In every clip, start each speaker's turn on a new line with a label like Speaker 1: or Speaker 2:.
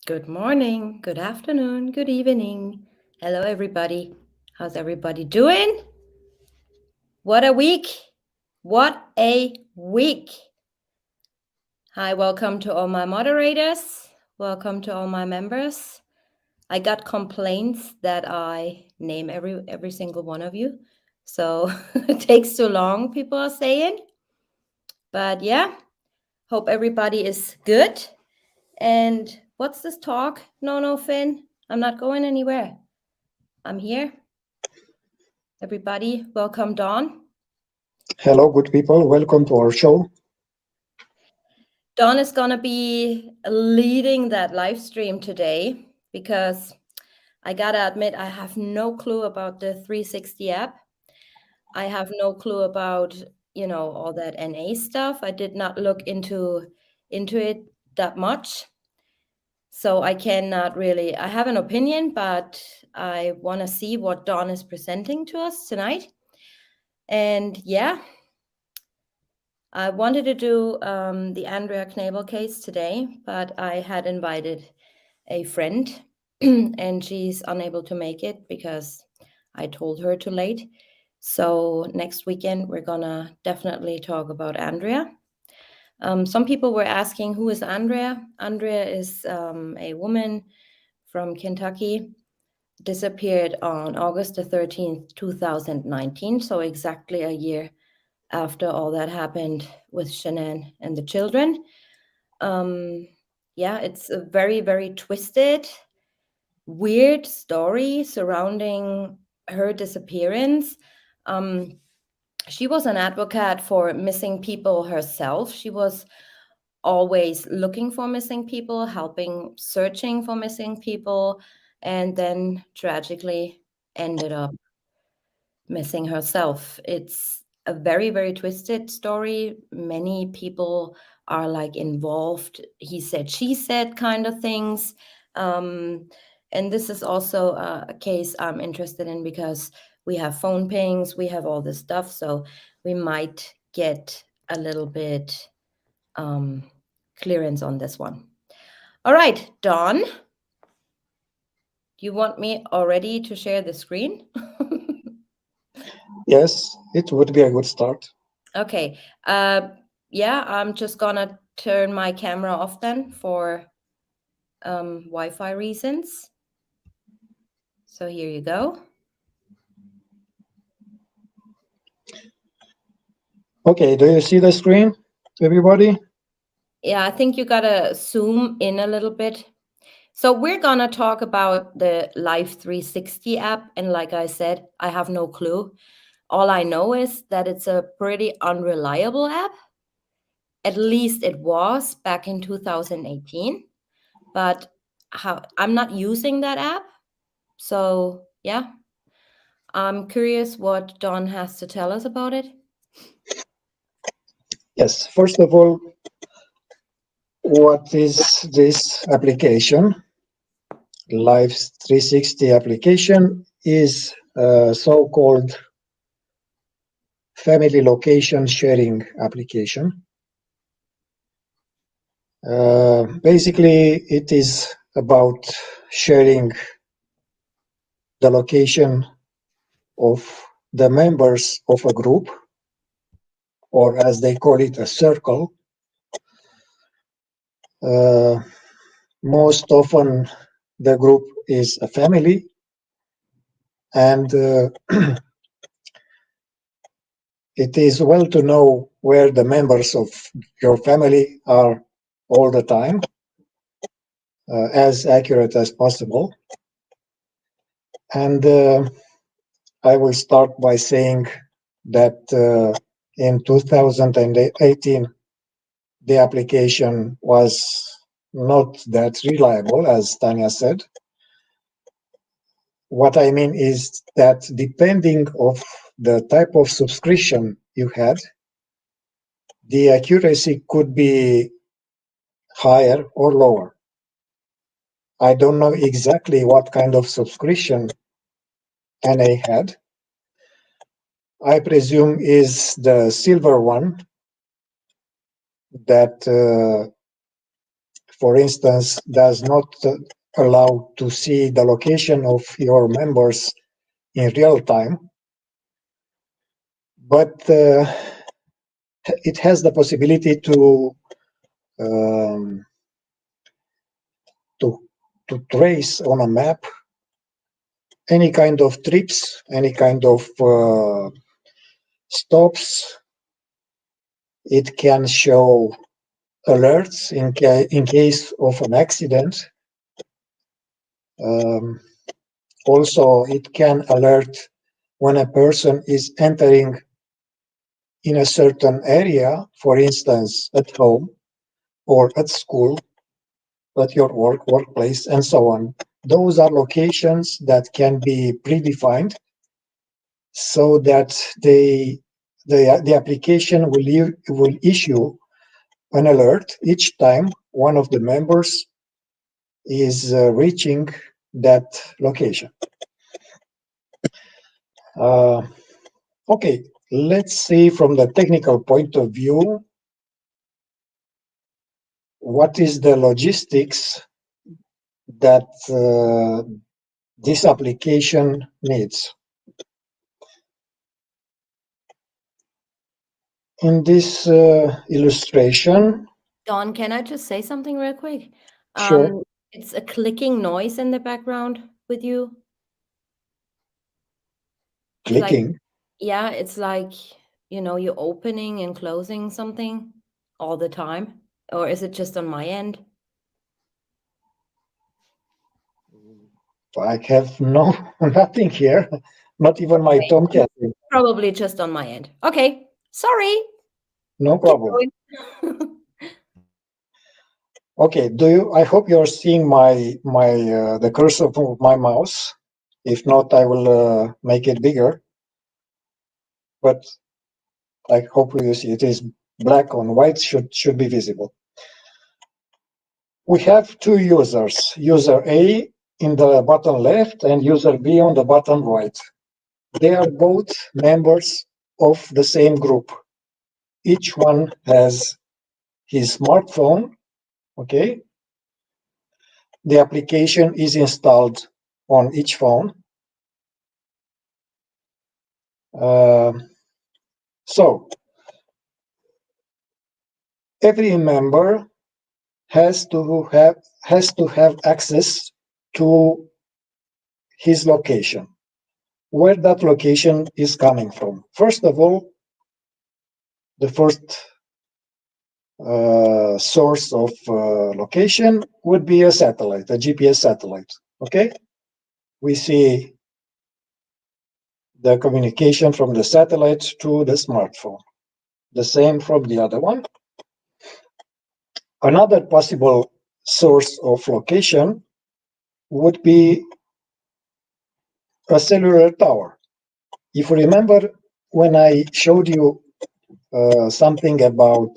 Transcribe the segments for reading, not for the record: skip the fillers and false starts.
Speaker 1: Good morning, good afternoon, good evening. Hello, everybody. How's everybody doing? What a week! What a week! Hi, welcome to all my moderators. Welcome to all my members. I got complaints that I name every single one of you. So it takes too long, people are saying. But yeah, hope everybody is good. And what's this talk? No, Finn. I'm not going anywhere. I'm here. Everybody, welcome, Dawn.
Speaker 2: Hello, good people. Welcome to our show.
Speaker 1: Dawn is going to be leading that live stream today because I got to admit, I have no clue about the 360 app. I have no clue about, all that NA stuff. I did not look into it that much. So I cannot really, I have an opinion, but I want to see what Dawn is presenting to us tonight. And yeah, I wanted to do the Andrea Knabel case today, but I had invited a friend and she's unable to make it because I told her too late. So next weekend, we're going to definitely talk about Andrea. Some people were asking, who is Andrea? Andrea is a woman from Kentucky, disappeared on August the 13th, 2019. So exactly a year after all that happened with Shanann and the children. Yeah, it's a very, very twisted, weird story surrounding her disappearance. She was an advocate for missing people herself. She was always looking for missing people, helping searching for missing people, and then tragically ended up missing herself. It's a very, very twisted story. Many people are like involved, he said, she said kind of things. And this is also a case I'm interested in because we have phone pings, we have all this stuff. So we might get a little bit clearance on this one. All right, Dawn, you want me already to share the screen?
Speaker 2: Yes, it would be a good start.
Speaker 1: Okay. Yeah, I'm just gonna turn my camera off then for Wi-Fi reasons. So here you go.
Speaker 2: Okay, do you see the screen, everybody?
Speaker 1: Yeah, I think you gotta zoom in a little bit. So we're gonna talk about the Life 360 app, and like I said, I have no clue. All I know is that it's a pretty unreliable app. At least it was back in 2018. But I'm not using that app. So yeah, I'm curious what Don has to tell us about it.
Speaker 2: Yes, first of all, what is this application? Live 360 application is a so-called family location sharing application. Basically, it is about sharing the location of the members of a group, or as they call it, a circle. Most often, the group is a family, and it is well to know where the members of your family are all the time, as accurate as possible. And I will start by saying that in 2018, the application was not that reliable, as Tanya said. What I mean is that depending of the type of subscription you had, the accuracy could be higher or lower. I don't know exactly what kind of subscription NA had. I presume is the silver one that for instance, does not allow to see the location of your members in real time, but it has the possibility um, to trace on a map any kind of trips, any kind of stops. It can show alerts in case of an accident. Also, it can alert when a person is entering in a certain area, for instance, at home or at school, at your workplace, and so on. Those are locations that can be predefined so that the application will issue an alert each time one of the members is reaching that location. Okay, let's see from the technical point of view, what is the logistics that this application needs. In this illustration,
Speaker 1: Don, can I just say something real quick?
Speaker 2: sure.
Speaker 1: It's a clicking noise in the background with you. It's like,
Speaker 2: Clicking.
Speaker 1: yeah, it's like, you're opening and closing something all the time. Or is it just on my end?
Speaker 2: I have nothing here, not even my Tomcat.
Speaker 1: Probably just on my end. Okay, sorry.
Speaker 2: No
Speaker 1: Keep
Speaker 2: problem.
Speaker 1: going.
Speaker 2: Okay, I hope you're seeing the cursor of my mouse. If not, I will make it bigger. But I hope you see it is black on white, should be visible. We have two users, user A in the bottom left and user B on the bottom right. They are both members of the same group. Each one has his smartphone, okay? The application is installed on each phone. So every member has to have access to his location, where that location is coming from. First of all, the first source of location would be a satellite, a GPS satellite. Okay, we see the communication from the satellite to the smartphone. The same from the other one. Another possible source of location would be a cellular tower. If you remember when I showed you something about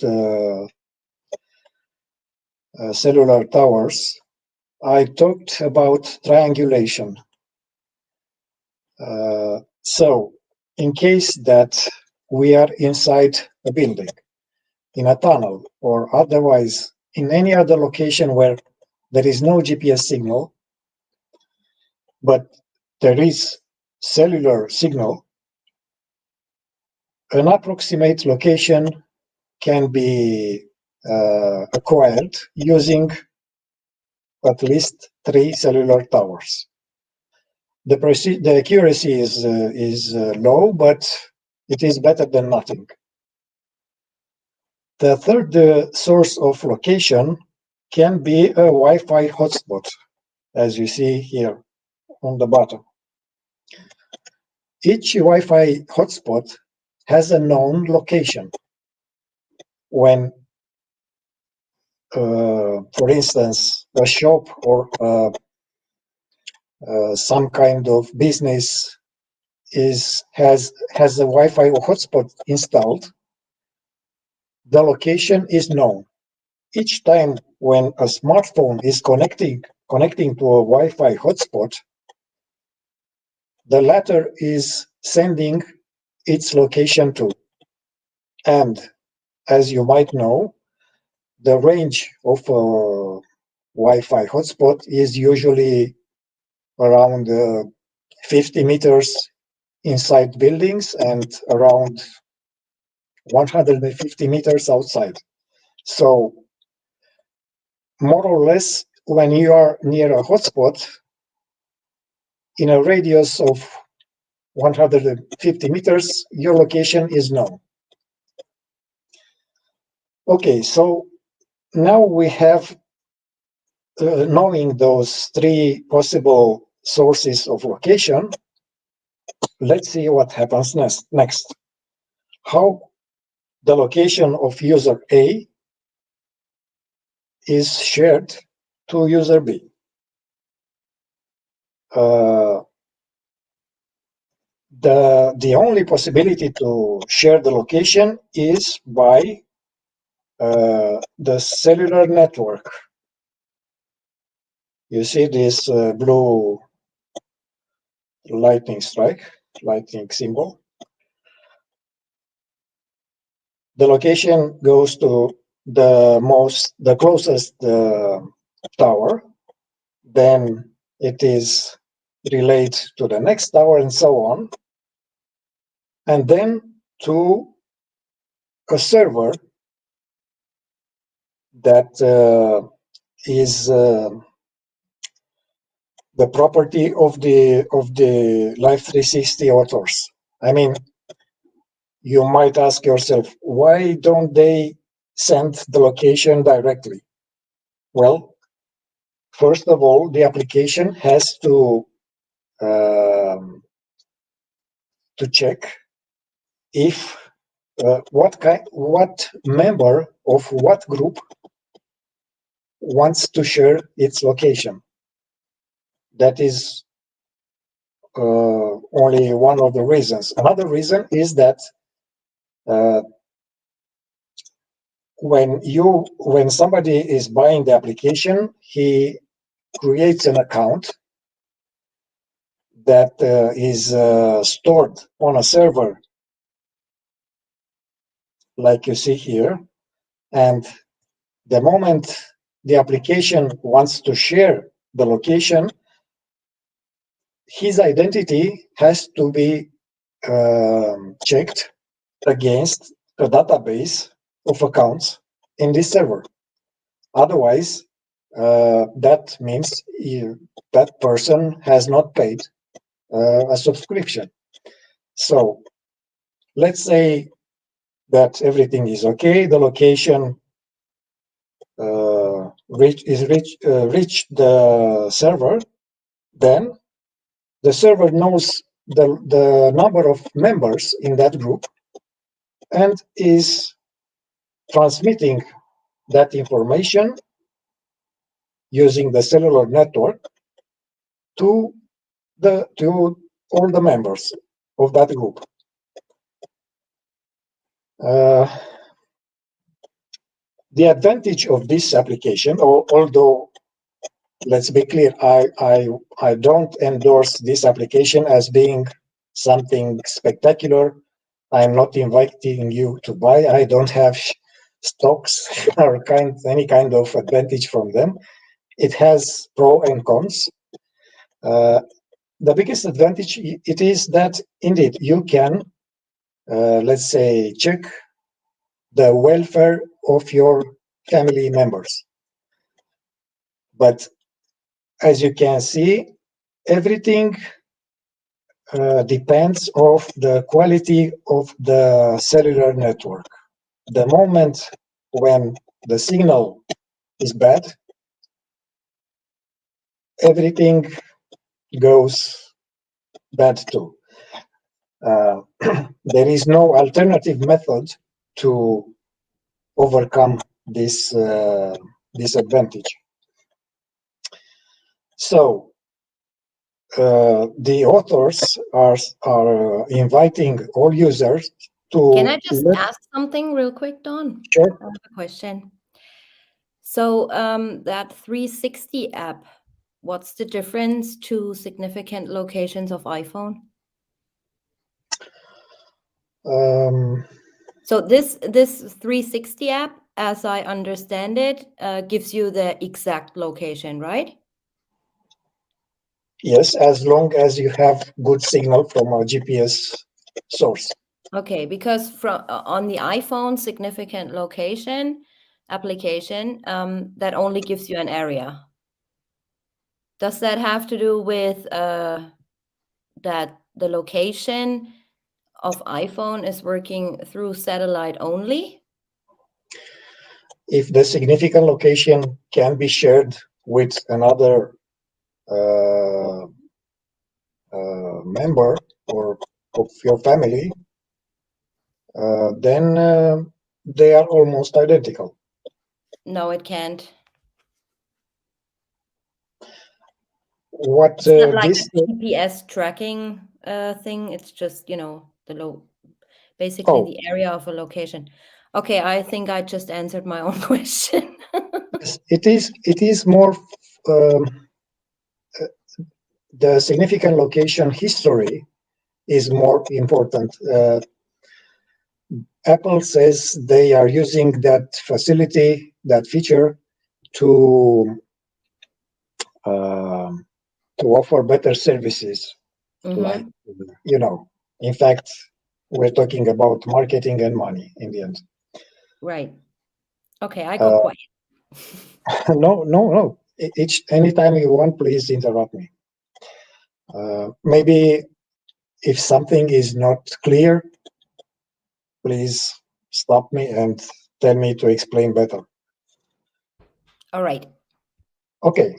Speaker 2: cellular towers, I talked about triangulation. So in case that we are inside a building, in a tunnel, or otherwise in any other location where there is no GPS signal, but there is cellular signal, an approximate location can be acquired using at least 3 cellular towers. The accuracy is low, but it is better than nothing. The third source of location can be a Wi-Fi hotspot, as you see here on the bottom. Each Wi-Fi hotspot has a known location. When, for instance, a shop or some kind of business has a Wi-Fi hotspot installed, the location is known. Each time when a smartphone is connecting to a Wi-Fi hotspot, the latter is sending its location to. And as you might know, the range of Wi-Fi hotspot is usually around 50 meters inside buildings and around 150 meters outside. So more or less, when you are near a hotspot, in a radius of 150 meters, your location is known. Okay, so now we have, knowing those three possible sources of location, let's see what happens next. How the location of user A is shared to user B. The only possibility to share the location is by the cellular network. You see this blue lightning symbol. The location goes to the closest tower, then it is relayed to the next tower and so on, and then to a server that is the property of the Life 360 authors. I mean, you might ask yourself, why don't they send the location directly? Well, first of all, the application has to check if what member of what group wants to share its location. That is only one of the reasons. Another reason is that when somebody is buying the application, he creates an account that is stored on a server, like you see here, and the moment the application wants to share the location, his identity has to be checked against a database of accounts in this server. Otherwise, that means that person has not paid a subscription. So let's say that everything is okay, the location reached the server, then the server knows the number of members in that group and is transmitting that information using the cellular network to all the members of that group. The advantage of this application, although let's be clear, I don't endorse this application as being something spectacular. I'm not inviting you to buy. I don't have stocks or any kind of advantage from them. It has pros and cons. The biggest advantage it is that indeed you can, let's say, check the welfare of your family members. But as you can see, everything depends on the quality of the cellular network. The moment when the signal is bad, everything goes bad too. There is no alternative method to overcome this disadvantage. So the authors are inviting all users to.
Speaker 1: Can I just ask something real quick, Don?
Speaker 2: Sure.
Speaker 1: I have a question. So that 360 app, what's the difference to significant locations of iPhone? So this 360 app, as I understand it, gives you the exact location, right?
Speaker 2: Yes, as long as you have good signal from a GPS source.
Speaker 1: Okay, because from on the iPhone significant location application, that only gives you an area. Does that have to do with that the location of iPhone is working through satellite only?
Speaker 2: If the significant location can be shared with another member or of your family, then they are almost identical.
Speaker 1: No, it can't.
Speaker 2: What
Speaker 1: It's not like
Speaker 2: this?
Speaker 1: a GPS tracking thing. It's just, basically
Speaker 2: Oh,
Speaker 1: the area of a location. Okay, I think I just answered my own question.
Speaker 2: yes, it is. It is more um, the significant location history is more important. Apple says they are using that facility, that feature, to um, to offer better services. Like,
Speaker 1: Mm-hmm.
Speaker 2: in fact, we're talking about marketing and money in the end.
Speaker 1: Right. Okay, I go
Speaker 2: Uh,
Speaker 1: quiet.
Speaker 2: no, no, no. Anytime you want, please interrupt me. Maybe if something is not clear, please stop me and tell me to explain better.
Speaker 1: All right.
Speaker 2: Okay,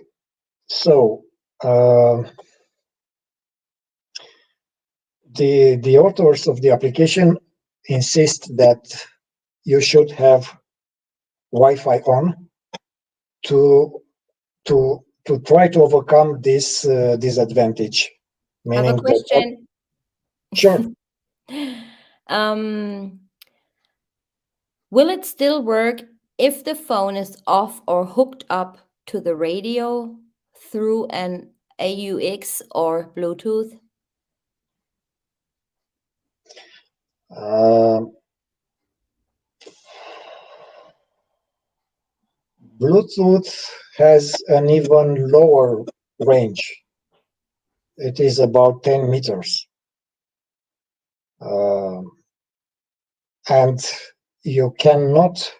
Speaker 2: so uh, the authors of the application insist that you should have Wi-Fi on to to try to overcome this disadvantage,
Speaker 1: I have a
Speaker 2: meaning that
Speaker 1: question.
Speaker 2: sure.
Speaker 1: um, will it still work if the phone is off or hooked up to the radio through an AUX or Bluetooth?
Speaker 2: Um Bluetooth has an even lower range. It is about 10 meters. Um, and you cannot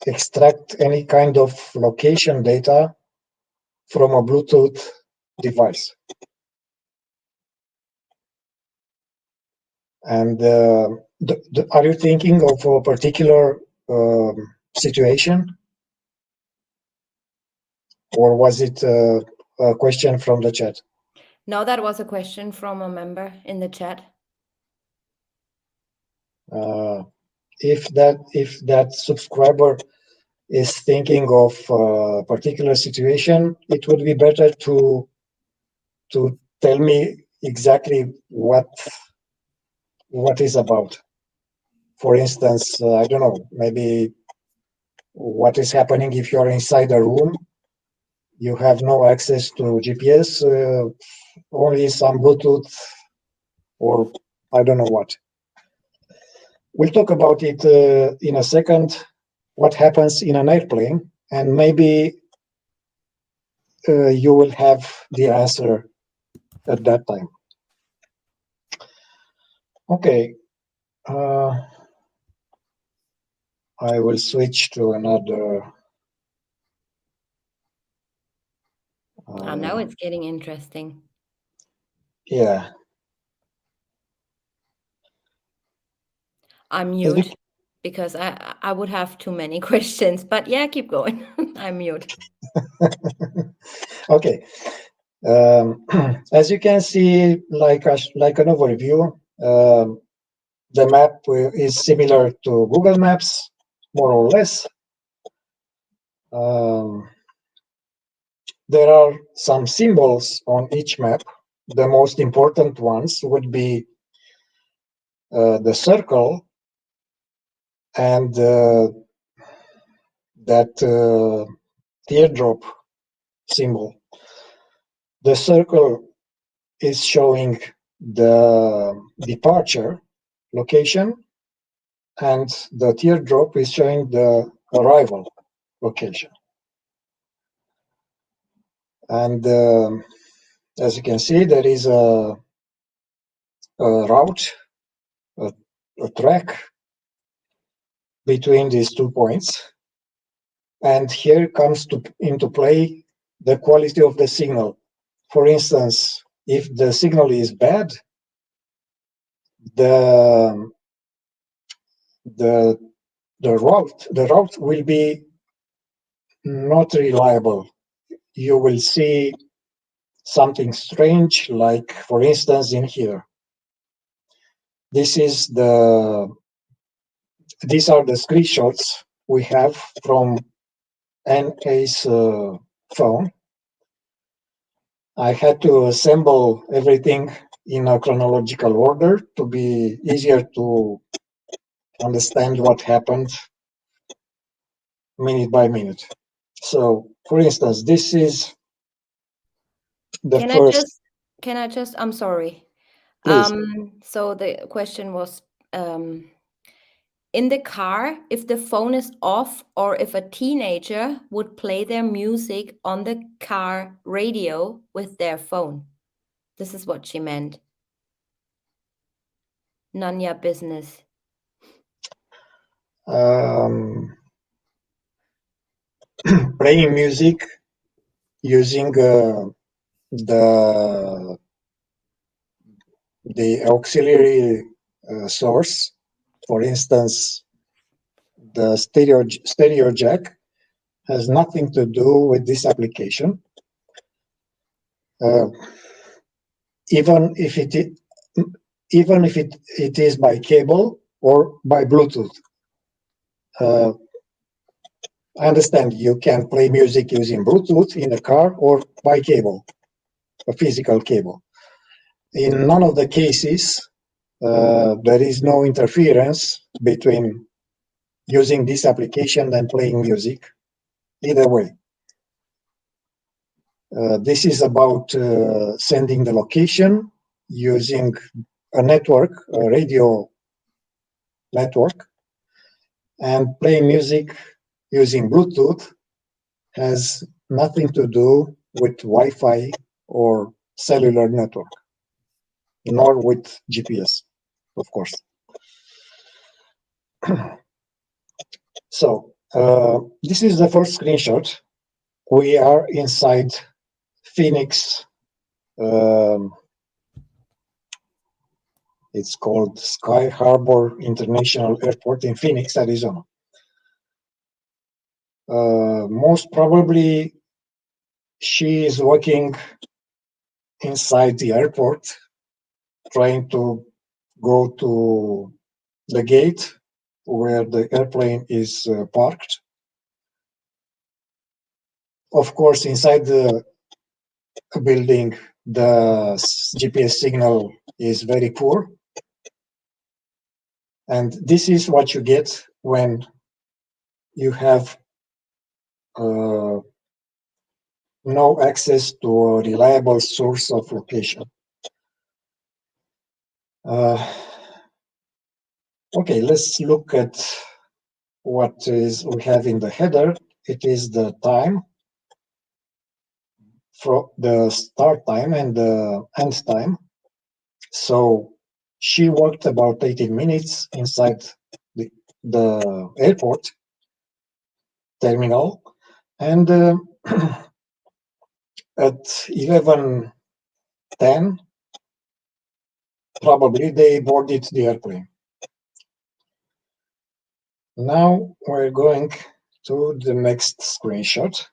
Speaker 2: extract any kind of location data from a Bluetooth device. And are you thinking of a particular situation, or was it a question from the chat?
Speaker 1: No, that was a question from a member in the chat.
Speaker 2: If that subscriber is thinking of a particular situation, it would be better to tell me exactly what is about. For instance, I don't know, maybe what is happening if you're inside a room, you have no access to GPS, only some Bluetooth, or I don't know what. We'll talk about it in a second, what happens in an airplane, and maybe you will have the answer at that time. Okay, I will switch to another.
Speaker 1: Now it's getting interesting.
Speaker 2: Yeah.
Speaker 1: I'm mute because I would have too many questions. But yeah, keep going. I'm mute.
Speaker 2: Okay. As you can see, like an overview, the map is similar to Google Maps, more or less. There are some symbols on each map. The most important ones would be the circle and that teardrop symbol. The circle is showing the departure location, and the teardrop is showing the arrival location. And as you can see, there is a route, a track between these 2 points. And here comes into play the quality of the signal. For instance, if the signal is bad, the route will be not reliable. You will see something strange, like for instance in here. These are the screenshots we have from NA's phone. I had to assemble everything in a chronological order to be easier to understand what happened minute by minute. So, for instance, this is the first.
Speaker 1: Can I just, I'm sorry.
Speaker 2: Please.
Speaker 1: So the question was, in the car, if the phone is off or if a teenager would play their music on the car radio with their phone. This is what she meant. None your business.
Speaker 2: Playing music using the auxiliary source, for instance, the stereo jack, has nothing to do with this application. Even if it is by cable or by Bluetooth. I understand you can play music using Bluetooth in a car or by cable, a physical cable. In none of the cases, there is no interference between using this application and playing music, either way. This is about sending the location using a network, a radio network, and playing music using Bluetooth has nothing to do with Wi-Fi or cellular network, nor with GPS, of course. So this is the first screenshot. We are inside Phoenix. It's called Sky Harbor International Airport in Phoenix, Arizona. Most probably, she is walking inside the airport, trying to go to the gate where the airplane is parked. Of course, inside the building, the GPS signal is very poor. And this is what you get when you have no access to a reliable source of location. Okay, let's look at what we have in the header. It is the time, from the start time and the end time. So she worked about 18 minutes inside the airport terminal, and at 11:10, probably they boarded the airplane. Now we're going to the next screenshot.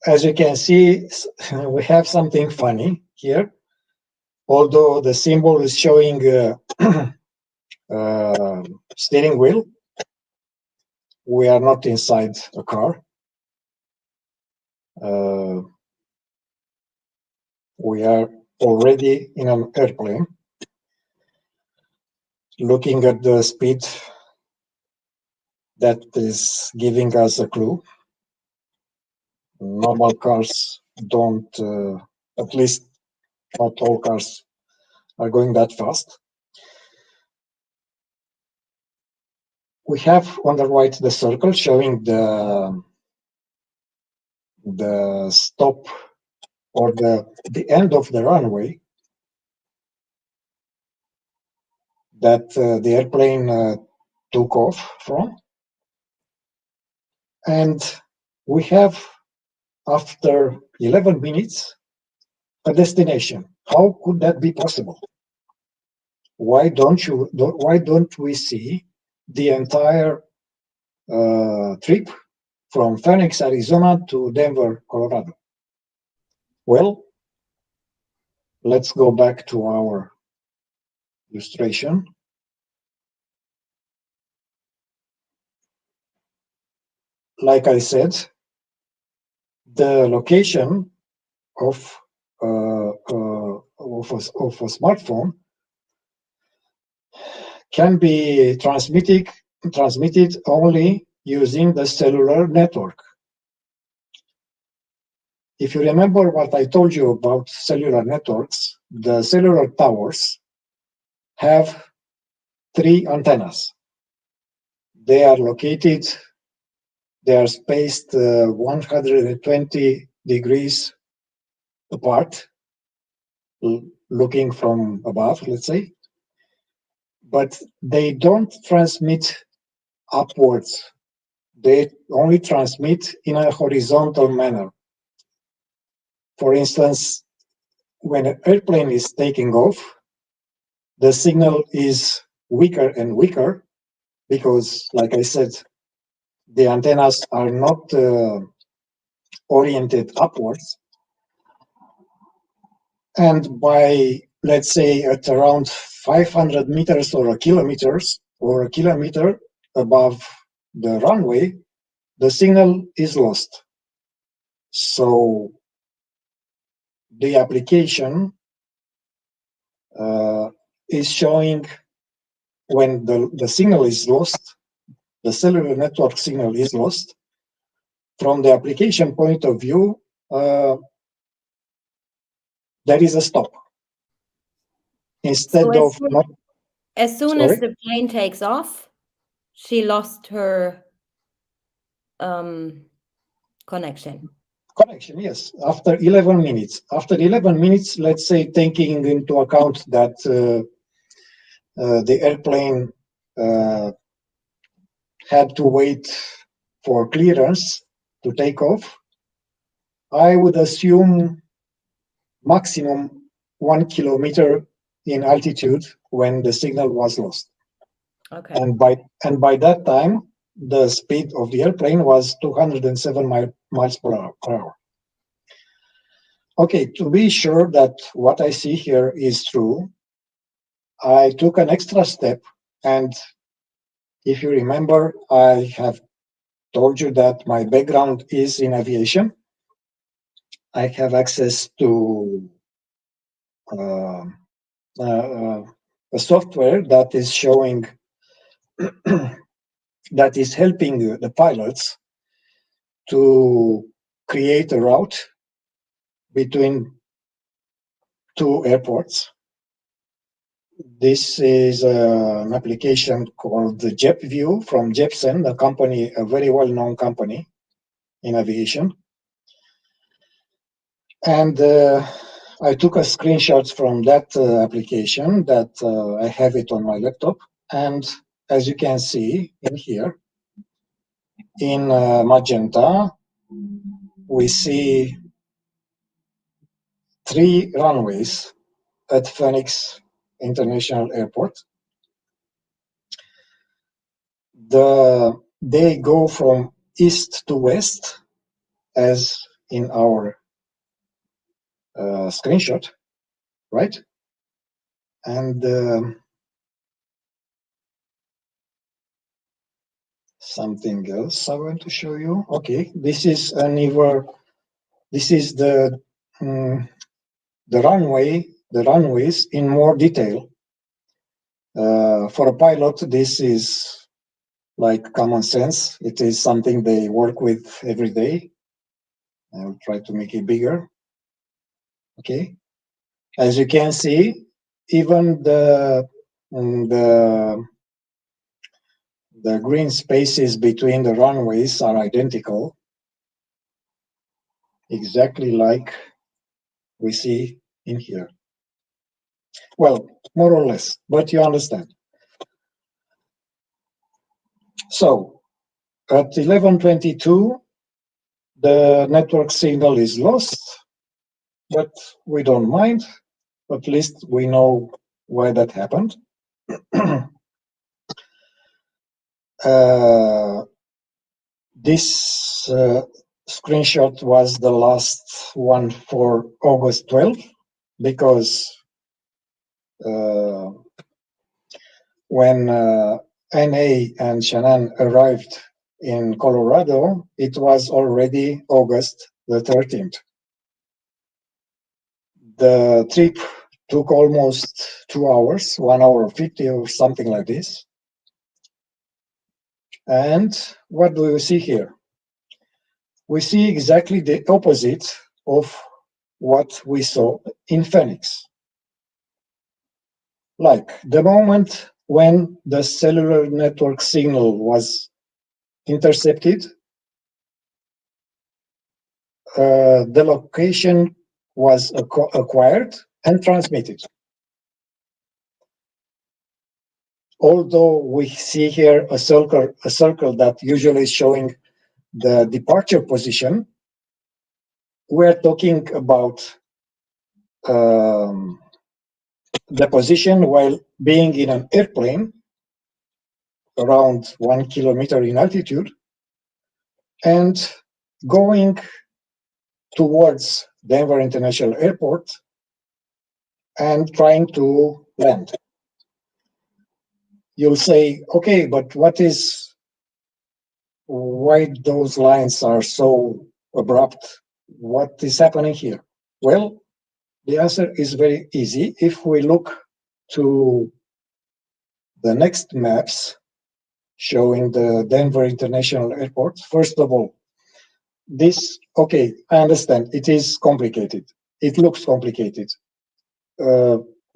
Speaker 2: As you can see, we have something funny here. Although the symbol is showing steering wheel, we are not inside a car. We are already in an airplane. Looking at the speed, that is giving us a clue. Normal cars don't, at least not all cars are going that fast. we have on the right the circle showing the stop or the end of the runway that the airplane took off from. And we have, after 11 minutes, a destination. How could that be possible? Why don't we see the entire trip from Phoenix, Arizona to Denver, Colorado? Well, let's go back to our illustration. Like I said, the location of a smartphone can be transmitted only using the cellular network. If you remember what I told you about cellular networks, the cellular towers have 3 antennas. They are spaced 120 degrees apart, looking from above, let's say, but they don't transmit upwards. They only transmit in a horizontal manner. For instance, when an airplane is taking off, the signal is weaker and weaker because, like I said, the antennas are not oriented upwards. And by, let's say, at around 500 meters or a kilometer above the runway, the signal is lost. So the application is showing when the signal is lost, the cellular network signal is lost. From the application point of view, there is a stop. Instead
Speaker 1: So
Speaker 2: of not,
Speaker 1: as soon
Speaker 2: sorry?
Speaker 1: as the plane takes off, she lost her connection.
Speaker 2: Connection, yes. After 11 minutes. After 11 minutes, let's say, taking into account that the airplane had to wait for clearance to take off, I would assume maximum 1 kilometer in altitude when the signal was lost.
Speaker 1: Okay.
Speaker 2: And by that time, the speed of the airplane was 207 miles per hour. Okay, to be sure that what I see here is true, I took an extra step, and if you remember, I have told you that my background is in aviation. I have access to a software that is showing that is helping the pilots to create a route between 2 airports. This is an application called the JetView from Jepsen, a very well-known company in aviation. And I took a screenshot from that application that I have it on my laptop. And as you can see in here, in magenta, we see 3 runways at Phoenix International Airport. They go from east to west, as in our screenshot, right? And something else I want to show you. Okay, this is the runways in more detail. For a pilot, this is like common sense. It is something they work with every day. I'll try to make it bigger. Okay, as you can see, even the The green spaces between the runways are identical, exactly like we see in here. Well, more or less, but you understand. So at 11:22, the network signal is lost, but we don't mind. At least we know why that happened. This screenshot was the last one for August 12th, because when NA and Shanann arrived in Colorado, it was already August the 13th. The trip took almost 2 hours, 1 hour 50 or something like this. And what do you see here? We see exactly the opposite of what we saw in Phoenix. Like the moment when the cellular network signal was intercepted, the location was acquired and transmitted. Although we see here a circle that usually is showing the departure position, we're talking about the position while being in an airplane around 1 kilometer in altitude and going towards Denver International Airport and trying to land. You'll say, okay, but why those lines are so abrupt? What is happening here? Well, the answer is very easy. If we look to the next maps showing the Denver International Airport, first of all, this, okay, I understand, it is complicated. It looks complicated.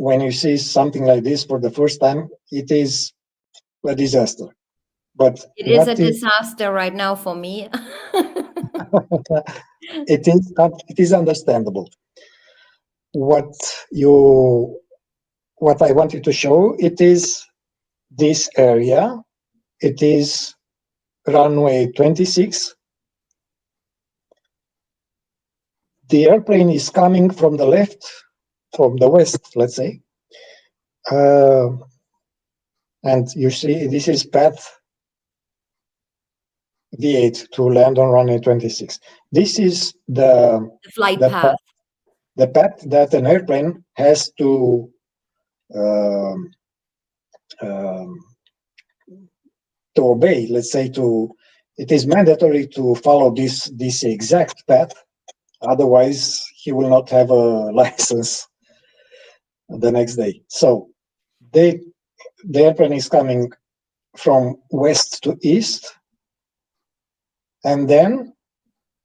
Speaker 2: When you see something like this for the first time, it is a disaster. But
Speaker 1: it is a disaster right now for me.
Speaker 2: it is understandable. What I wanted to show, it is this area. It is runway 26. The airplane is coming from the left, from the west, let's say. And you see, this is path V8 to land on runway 26. This is the
Speaker 1: flight path.
Speaker 2: The path that an airplane has to obey. Let's say it is mandatory to follow this exact path. Otherwise, he will not have a license the next day. So the airplane is coming from west to east, and then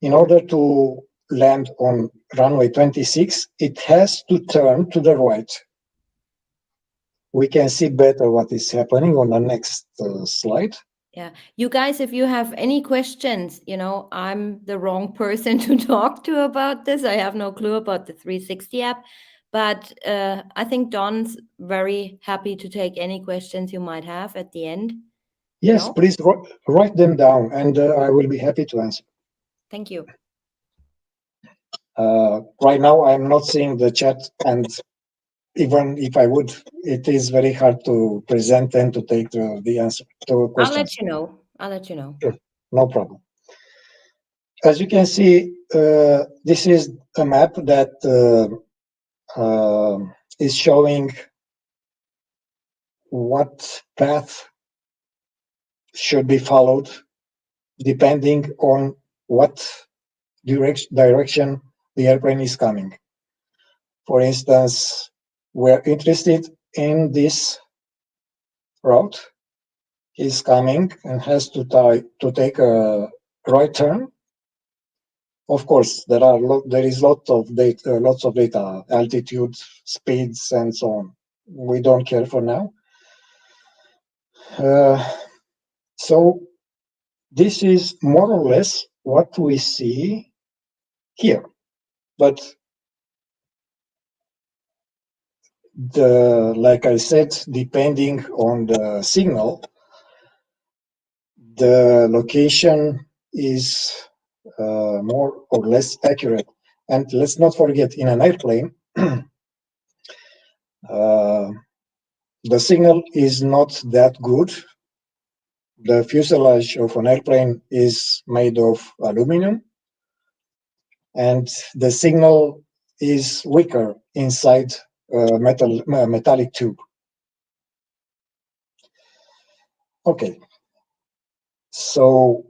Speaker 2: in order to land on runway 26, it has to turn to the right. We can see better what is happening on the next slide.
Speaker 1: Yeah, you guys, if you have any questions, I'm the wrong person to talk to about this. I have no clue about the 360 app, but I think Don's very happy to take any questions you might have at the end.
Speaker 2: Yes, please write them down, and I will be happy to answer.
Speaker 1: Thank you.
Speaker 2: Right now, I'm not seeing the chat, and even if I would, it is very hard to present and to take the answer to questions.
Speaker 1: I'll let you know.
Speaker 2: Sure, no problem. As you can see, this is a map that is showing what path should be followed depending on what direction the airplane is coming. For instance, we're interested in this route. He's coming and has to take a right turn. Of course, there is lots of data, altitude, speeds, and so on. We don't care for now. So this is more or less what we see here. But like I said, depending on the signal, the location is more or less accurate. And let's not forget, in an airplane, the signal is not that good. The fuselage of an airplane is made of aluminum, and the signal is weaker inside a metallic tube. Okay, so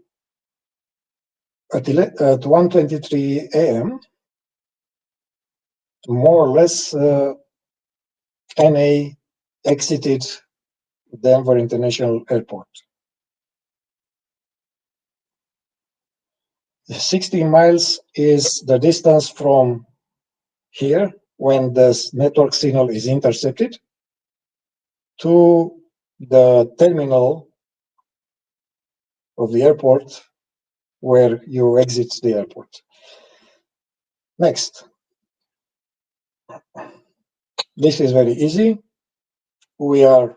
Speaker 2: at 1:23 a.m., more or less, NA exited Denver International Airport. 60 miles is the distance from here when the network signal is intercepted to the terminal of the airport where you exit the airport. Next. This is very easy. We are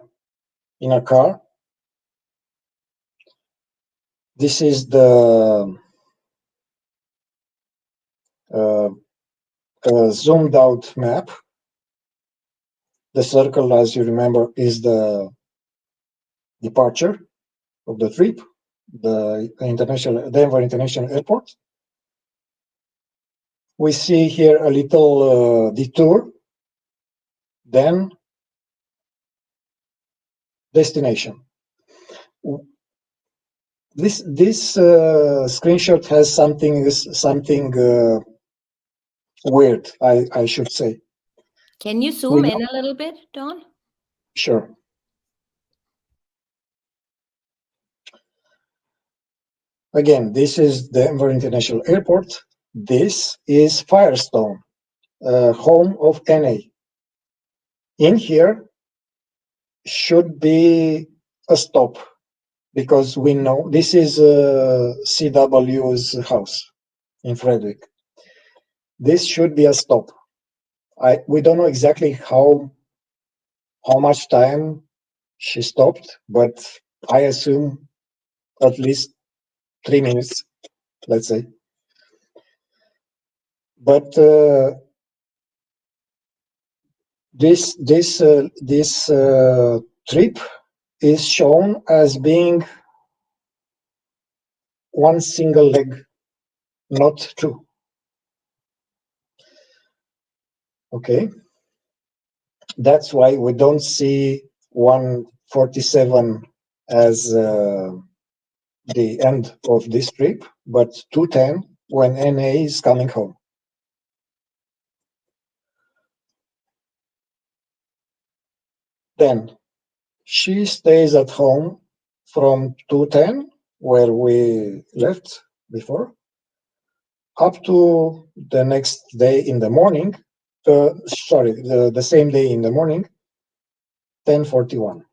Speaker 2: in a car. This is the zoomed out map. The circle, as you remember, is the departure of the trip, the Denver International Airport. We see here a little detour, then destination. This screenshot has something weird, I should say.
Speaker 1: Can you zoom in a little bit, Don?
Speaker 2: Sure. Again, this is Denver International Airport. This is Firestone, home of NA. In here should be a stop, because we know this is CW's house in Frederick. This should be a stop. We don't know exactly how much time she stopped, but I assume at least 3 minutes, let's say. But this trip is shown as being one single leg, not two. Okay, that's why we don't see 1:47 as the end of this trip, but 2:10 when NA is coming home. Then she stays at home from 2:10, where we left before, up to the next day in the morning. The same day in the morning, 10:41.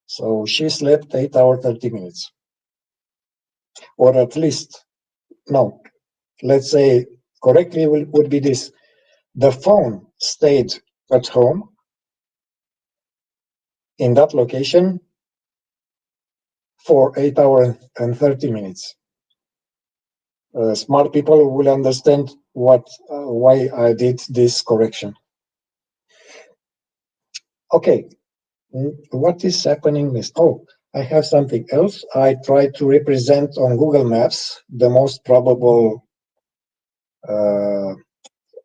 Speaker 2: So she slept 8 hours 30 minutes, or at least, no, let's say correctly would be this: the phone stayed at home in that location for 8 hours and 30 minutes. Smart people will understand why I did this correction. Okay, what is happening next? Oh, I have something else. I try to represent on Google Maps the most probable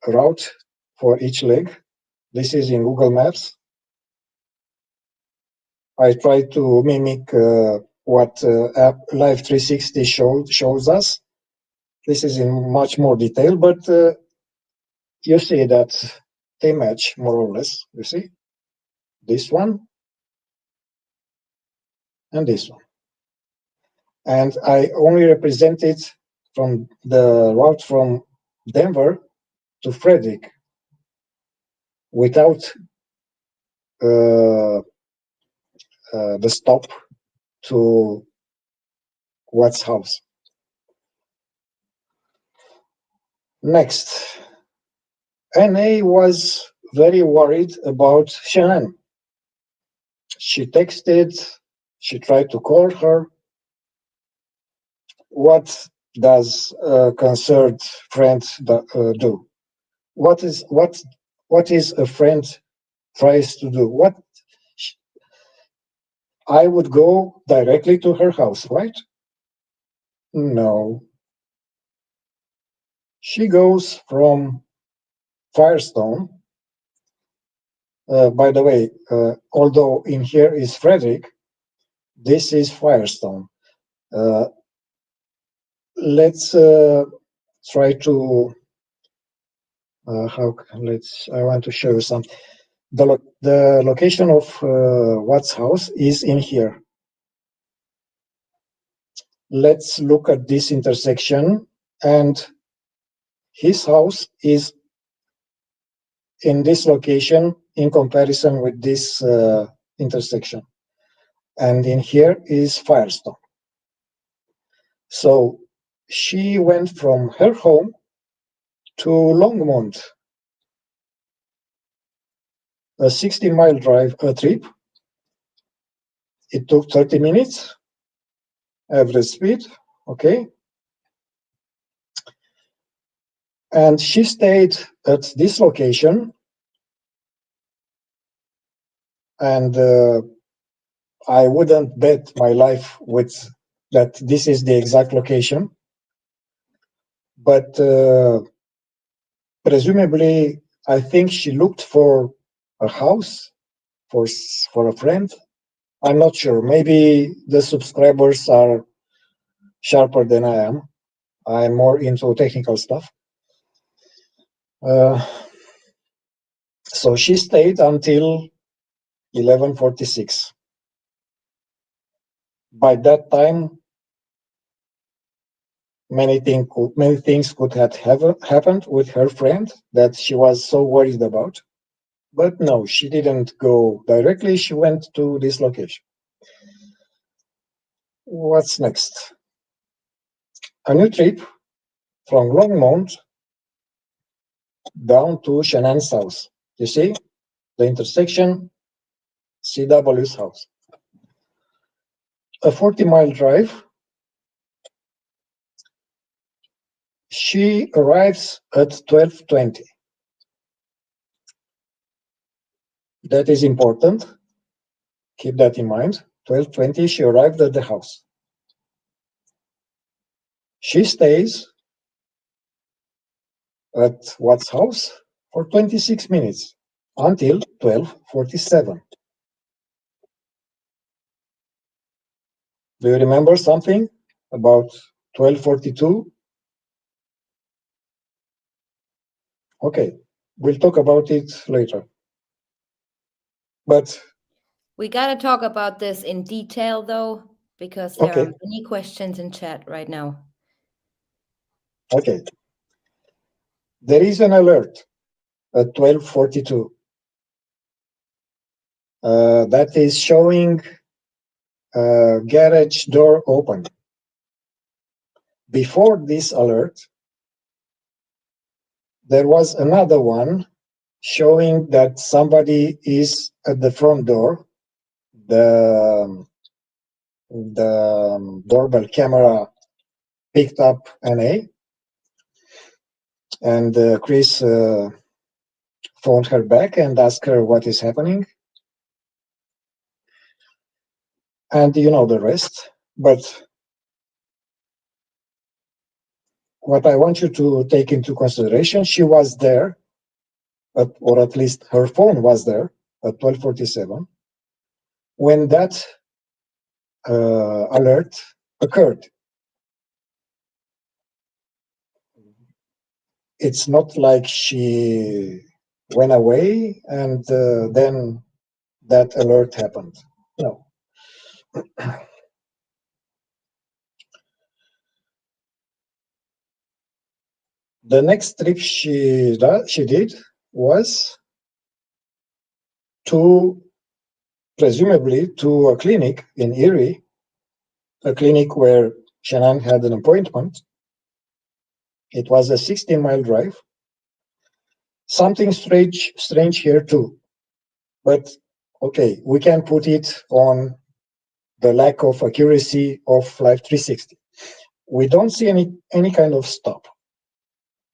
Speaker 2: route for each leg. This is in Google Maps. I try to mimic what app Live 360 shows us. This is in much more detail, but you see that they match more or less. You see this one and this one, and I only represent it from the route from Denver to Frederick without the stop to Watts' house. Next, NA was very worried about Shanann. She texted, she tried to call her. What does a concerned friend do? What is a friend tries to do? I would go directly to her house, right? No. She goes from Firestone. By the way, although in here is Frederick, this is Firestone. Let's try to I want to show you something. The location of Watts' house is in here. Let's look at this intersection, and his house is in this location in comparison with this intersection. And in here is Firestone. So she went from her home to Longmont, a 60-mile drive trip. It took 30 minutes, average speed, okay? And she stayed at this location, and I wouldn't bet my life with that this is the exact location, but presumably I think she looked for a house for a friend. I'm not sure. Maybe the subscribers are sharper than I am. I'm more into technical stuff. So she stayed until 11:46. By that time, many things could have happened with her friend that she was so worried about. But no, she didn't go directly. She went to this location. What's next? A new trip from Longmont down to Shanann's house. You see the intersection, CW's house. A 40-mile drive. She arrives at 12:20. That is important. Keep that in mind. 12:20, she arrived at the house. She stays at Watts' house for 26 minutes until 12:47. Do you remember something about 12:42? Okay, we'll talk about it later. But
Speaker 1: we got to talk about this in detail, though, because there are many questions in chat right now.
Speaker 2: Okay. There is an alert at 12:42 that is showing garage door open. Before this alert, there was another one showing that somebody is at the front door. The doorbell camera picked up NA, and Chris phoned her back and asked her what is happening. And you know the rest. But what I want you to take into consideration, she was there, or at least her phone was there at 12:47 when that alert occurred. It's not like she went away and then that alert happened. No. The next trip she did was presumably to a clinic in Erie, a clinic where Shanann had an appointment. It was a 16-mile drive. Something strange here too. But okay, we can put it on the lack of accuracy of Life 360. We don't see any kind of stop.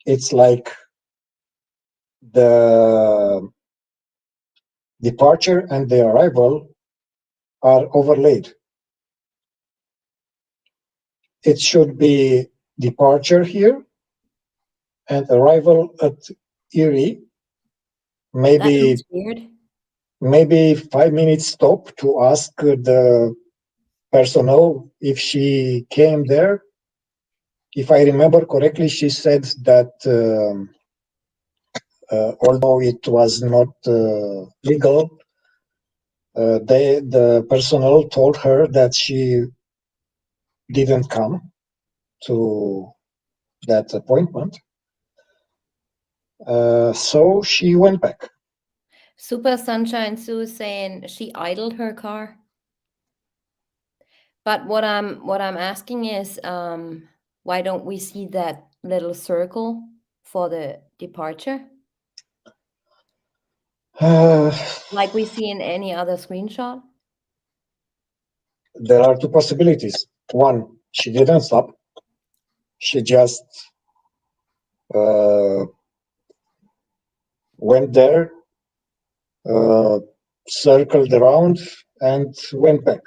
Speaker 2: It's like the departure and the arrival are overlaid. It should be departure here and arrival at Erie.
Speaker 1: That looks weird.
Speaker 2: Maybe 5 minutes stop to ask the personnel if she came there. If I remember correctly, she said that although it was not legal, the personnel told her that she didn't come to that appointment. So she went back.
Speaker 1: Super Sunshine Sue is saying she idled her car. But what I'm asking is, why don't we see that little circle for the departure, like we see in any other screenshot?
Speaker 2: There are two possibilities. One, she didn't stop. She just went there, circled around, and went back.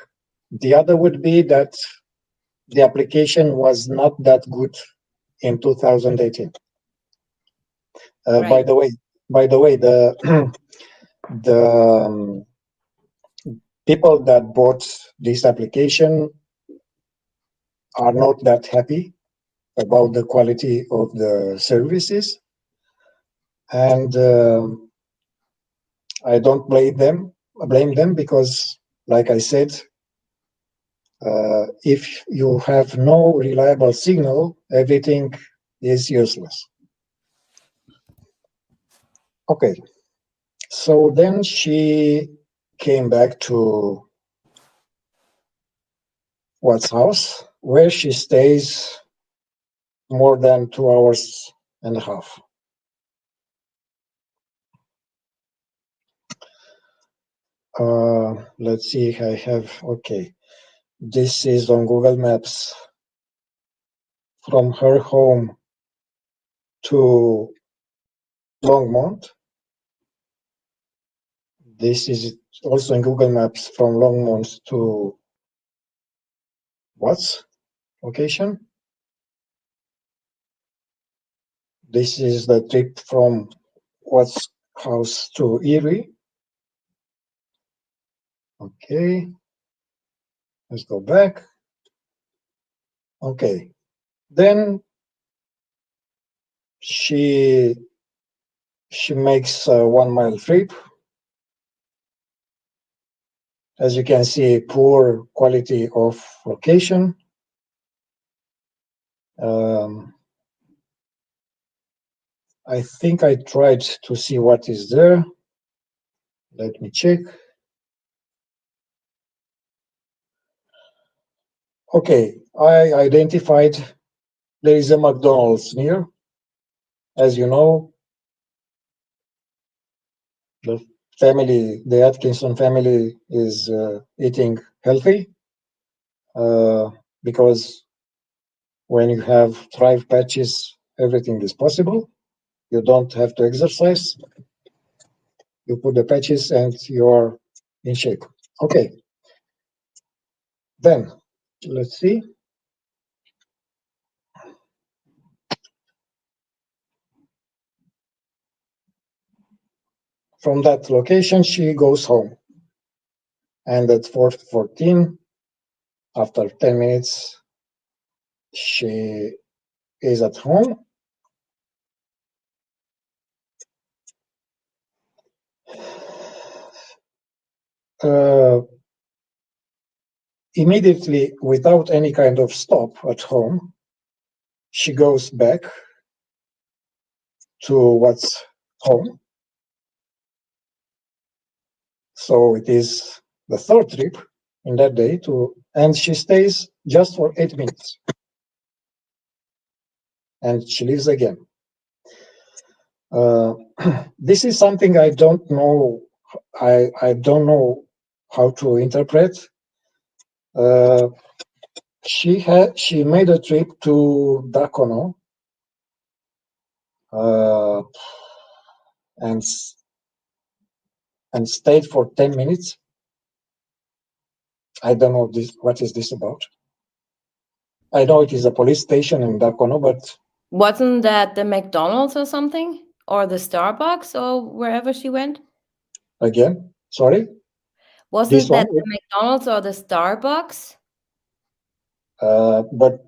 Speaker 2: The other would be that the application was not that good in 2018.
Speaker 1: Right.
Speaker 2: By the way, the people that bought this application are not that happy about the quality of the services, and I don't blame them because, like I said, if you have no reliable signal, everything is useless. Okay, so then she came back to Watt's house, where she stays more than 2 hours and a half. Let's see, I have, okay. This is on Google Maps from her home to Longmont. This is also in Google Maps from Longmont to Watts location. This is the trip from Watts house to Erie. Okay, let's go back. Okay, then she makes a 1 mile trip. As you can see, poor quality of location. I think I tried to see what is there. Let me check. Okay, I identified there is a McDonald's near. As you know, the Atkinson family is eating healthy because when you have Thrive patches, everything is possible. You don't have to exercise. You put the patches and you're in shape. Okay. Then let's see. From that location, she goes home. And at 4:14, after 10 minutes, she is at home. Immediately, without any kind of stop at home, she goes back to what's home. So it is the third trip in that day to and she stays just for 8 minutes. And she leaves again. This is something I don't know. I don't know how to interpret. She made a trip to Dacono, and stayed for 10 minutes. I don't know what is this about. I know it is a police station in Dacono, but
Speaker 1: Wasn't that the McDonald's or something? Or the Starbucks or wherever she went?
Speaker 2: again, sorry, this
Speaker 1: Wasn't
Speaker 2: one.
Speaker 1: that the McDonald's or the Starbucks?
Speaker 2: But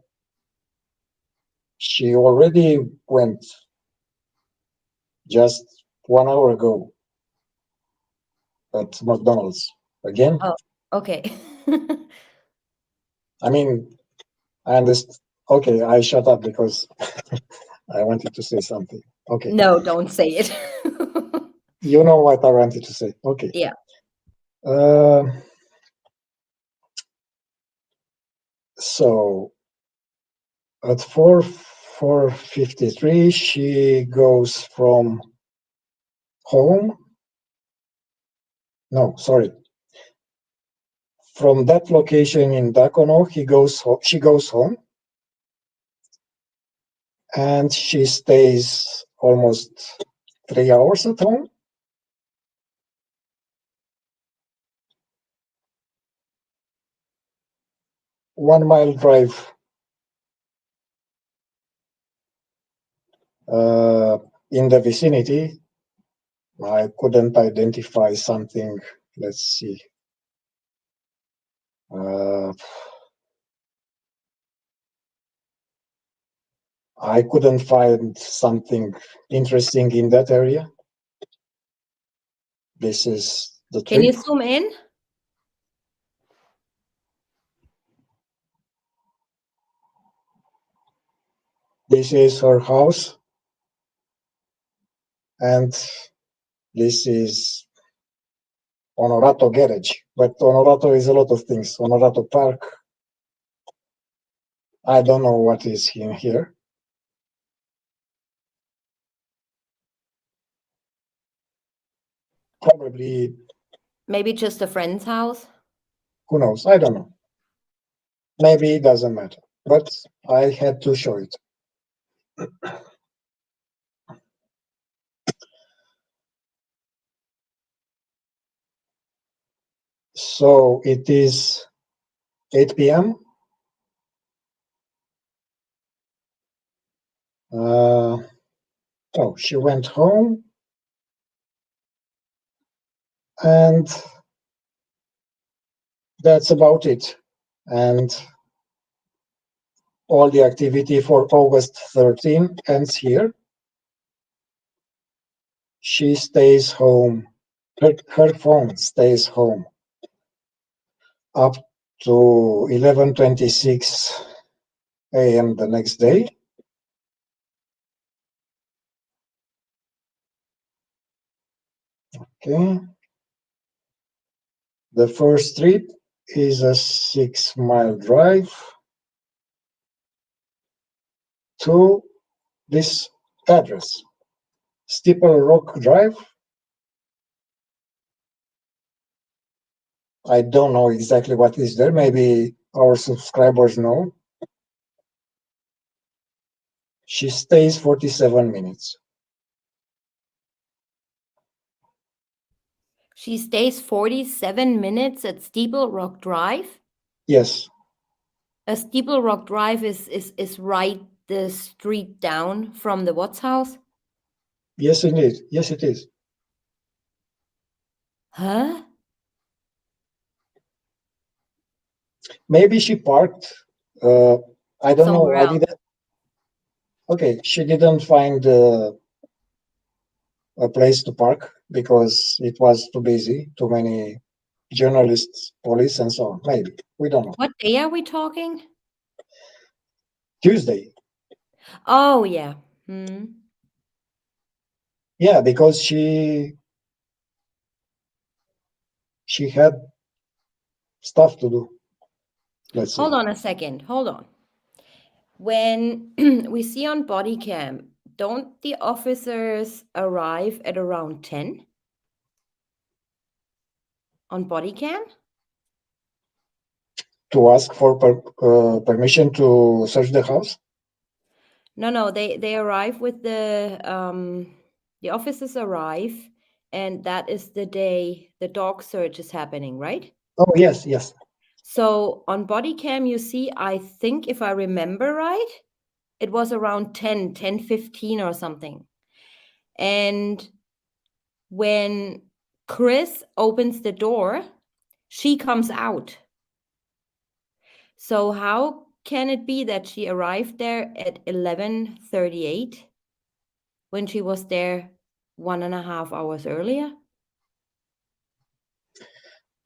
Speaker 2: she already went just 1 hour ago at McDonald's again.
Speaker 1: Oh, okay.
Speaker 2: I mean, I understand. Okay, I shut up because I wanted to say something. Okay,
Speaker 1: No, don't say it.
Speaker 2: you know what I wanted to say. Okay.
Speaker 1: Yeah.
Speaker 2: So at 4:53, she goes from home. No, sorry. From that location in Dacono, she goes home, and she stays almost 3 hours at home. 1 mile drive in the vicinity. I couldn't identify something. Let's see. I couldn't find something interesting in that area. This is the
Speaker 1: Can you
Speaker 2: trip.
Speaker 1: zoom in?
Speaker 2: This is her house, and this is Onorato Garage. But Onorato is a lot of things. Onorato Park. I don't know what is in here. Probably,
Speaker 1: Maybe just a friend's house?
Speaker 2: who knows? I don't know. Maybe it doesn't matter. But I had to show it. So it is 8 p.m. Oh, she went home, and that's about it. And all the activity for August 13 ends here. She stays home. Her phone stays home up to 11:26 a.m. the next day. Okay. The first trip is a 6-mile drive to this address, Steeple Rock Drive. I don't know exactly what is there. Maybe our subscribers know. She stays 47 minutes.
Speaker 1: She stays 47 minutes at Steeple Rock Drive?
Speaker 2: Yes.
Speaker 1: A Steeple Rock Drive is right the street down from the Watts house?
Speaker 2: Yes, indeed. Yes, it is.
Speaker 1: Huh?
Speaker 2: Maybe she parked. I don't know.
Speaker 1: Somewhere
Speaker 2: I
Speaker 1: else.
Speaker 2: didn't. Okay, she didn't find a place to park because it was too busy, too many journalists, police, and so on. Maybe. We don't know.
Speaker 1: What day are we talking?
Speaker 2: Tuesday.
Speaker 1: Oh, yeah. Hmm.
Speaker 2: Yeah, because she had stuff to do. Let's see.
Speaker 1: Hold on a second. Hold on. When we see on body cam, don't the officers arrive at around 10 on body cam?
Speaker 2: To ask for permission to search the house?
Speaker 1: No, they arrive with the officers arrive, and that is the day the dog search is happening, right?
Speaker 2: Oh, yes, yes.
Speaker 1: So on body cam, you see, I think if I remember right, it was around 10:15 or something. And when Chris opens the door, she comes out. So how can it be that she arrived there at 11:38 when she was there 1.5 hours earlier?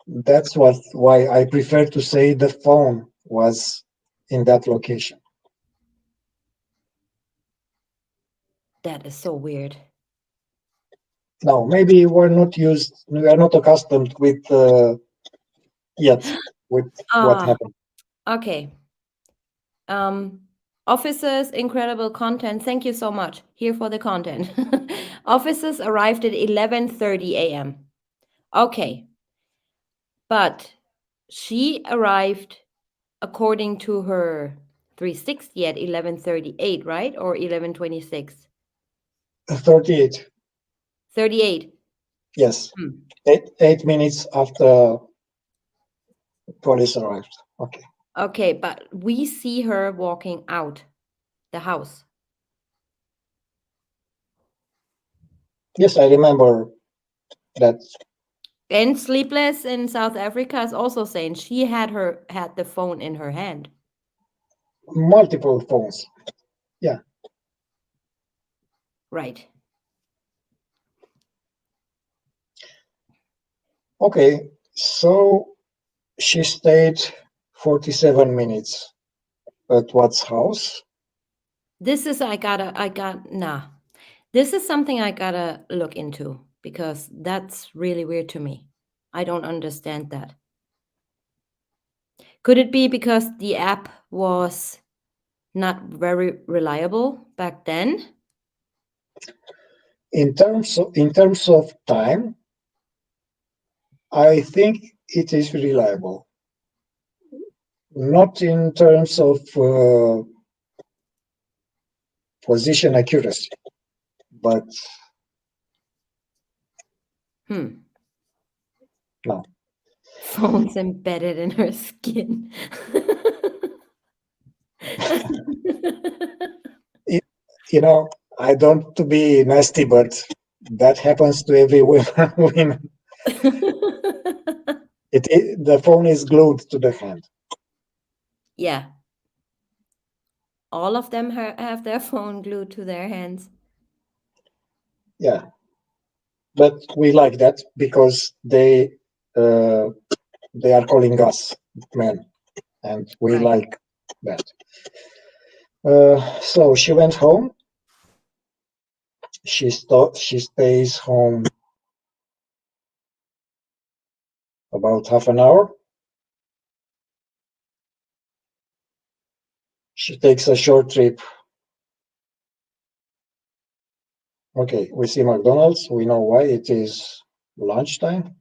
Speaker 2: That's why I prefer to say the phone was in that location.
Speaker 1: That is so weird.
Speaker 2: No, maybe we are not accustomed with yet with what happened.
Speaker 1: Okay. Officers, incredible content. Thank you so much. Here for the content. Officers arrived at 11:30 a.m. Okay. But she arrived according to her 360 at 11:38, right? Or 11:26?
Speaker 2: 38.
Speaker 1: 38.
Speaker 2: Yes. 8 minutes after police arrived. Okay.
Speaker 1: Okay, but we see her walking out the house.
Speaker 2: Yes, I remember that.
Speaker 1: And Sleepless in South Africa is also saying she had the phone in her hand.
Speaker 2: Multiple phones. Yeah.
Speaker 1: Right.
Speaker 2: Okay. So she stayed 47 minutes at what's house?
Speaker 1: This is This is something I gotta look into because that's really weird to me. I don't understand that. Could it be because the app was not very reliable back then?
Speaker 2: In terms of time, I think it is reliable. Not in terms of position accuracy, but no.
Speaker 1: Phone's embedded in her skin.
Speaker 2: You know, I don't to be nasty, but that happens to every woman. The phone is glued to the hand.
Speaker 1: Yeah. All of them have their phone glued to their hands.
Speaker 2: Yeah, but we like that because they are calling us men, and we
Speaker 1: Right.
Speaker 2: like that. So she went home. She stays home about half an hour. She takes a short trip. Okay, we see McDonald's. We know why. It is lunchtime.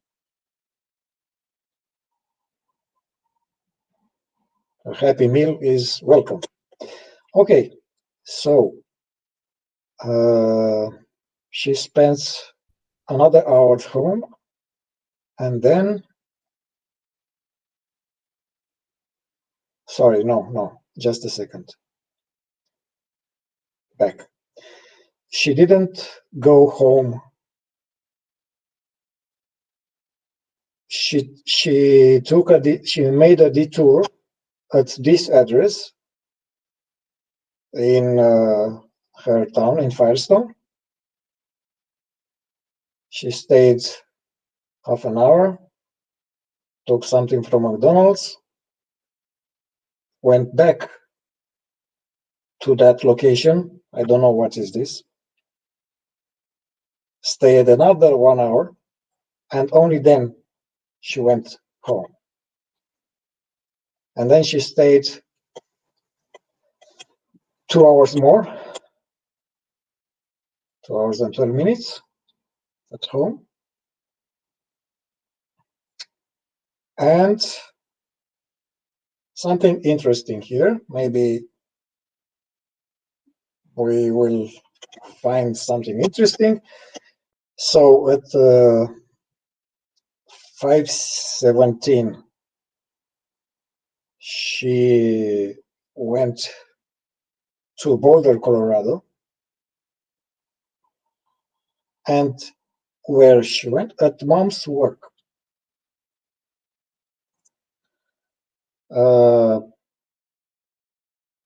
Speaker 2: A happy meal is welcome. Okay, so she spends another hour at home, and then, sorry, no, just a second. Back. She didn't go home. She made a detour at this address in her town in Firestone. She stayed half an hour, took something from McDonald's, went back to that location. I don't know what is this. Stayed another 1 hour, and only then she went home. And then she stayed 2 hours more, 2 hours and 12 minutes at home. And something interesting here, maybe we will find something interesting. So at 5:17, she went to Boulder, Colorado, and where she went at mom's work.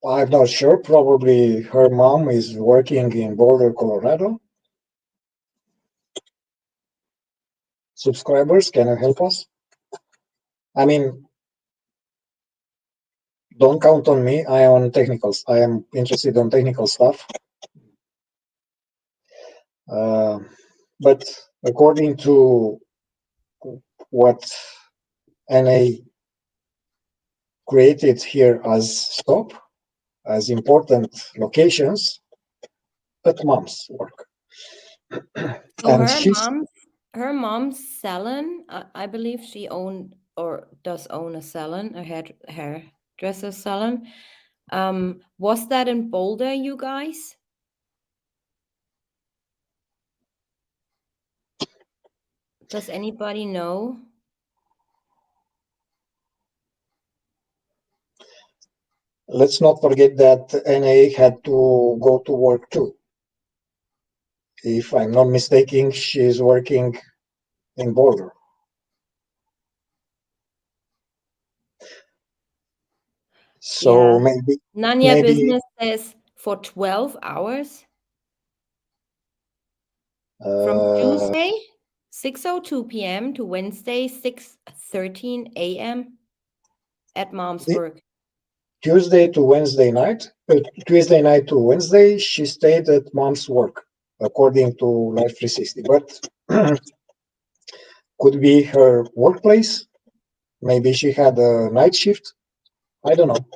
Speaker 2: I'm not sure. Probably her mom is working in Boulder, Colorado. Subscribers, can you help us? I mean, don't count on me. I am on technicals. I am interested on technical stuff. But according to what NA created here as stop, as important locations, at mom's work.
Speaker 1: So
Speaker 2: And she's
Speaker 1: her mom's salon, I believe she owned or does own a salon, a hairdresser salon. Was that in Boulder, you guys? Does anybody know?
Speaker 2: let's not forget that NA had to go to work too. If I'm not mistaken, she's working in Boulder. So
Speaker 1: Yeah. Nanya
Speaker 2: maybe
Speaker 1: Business says for 12 hours from Tuesday 6:02 p.m. to Wednesday 6:13 a.m. at mom's work.
Speaker 2: Tuesday to Wednesday night, Tuesday night to Wednesday, she stayed at mom's work, according to Life 360. But could be her workplace. Maybe she had a night shift. I don't know.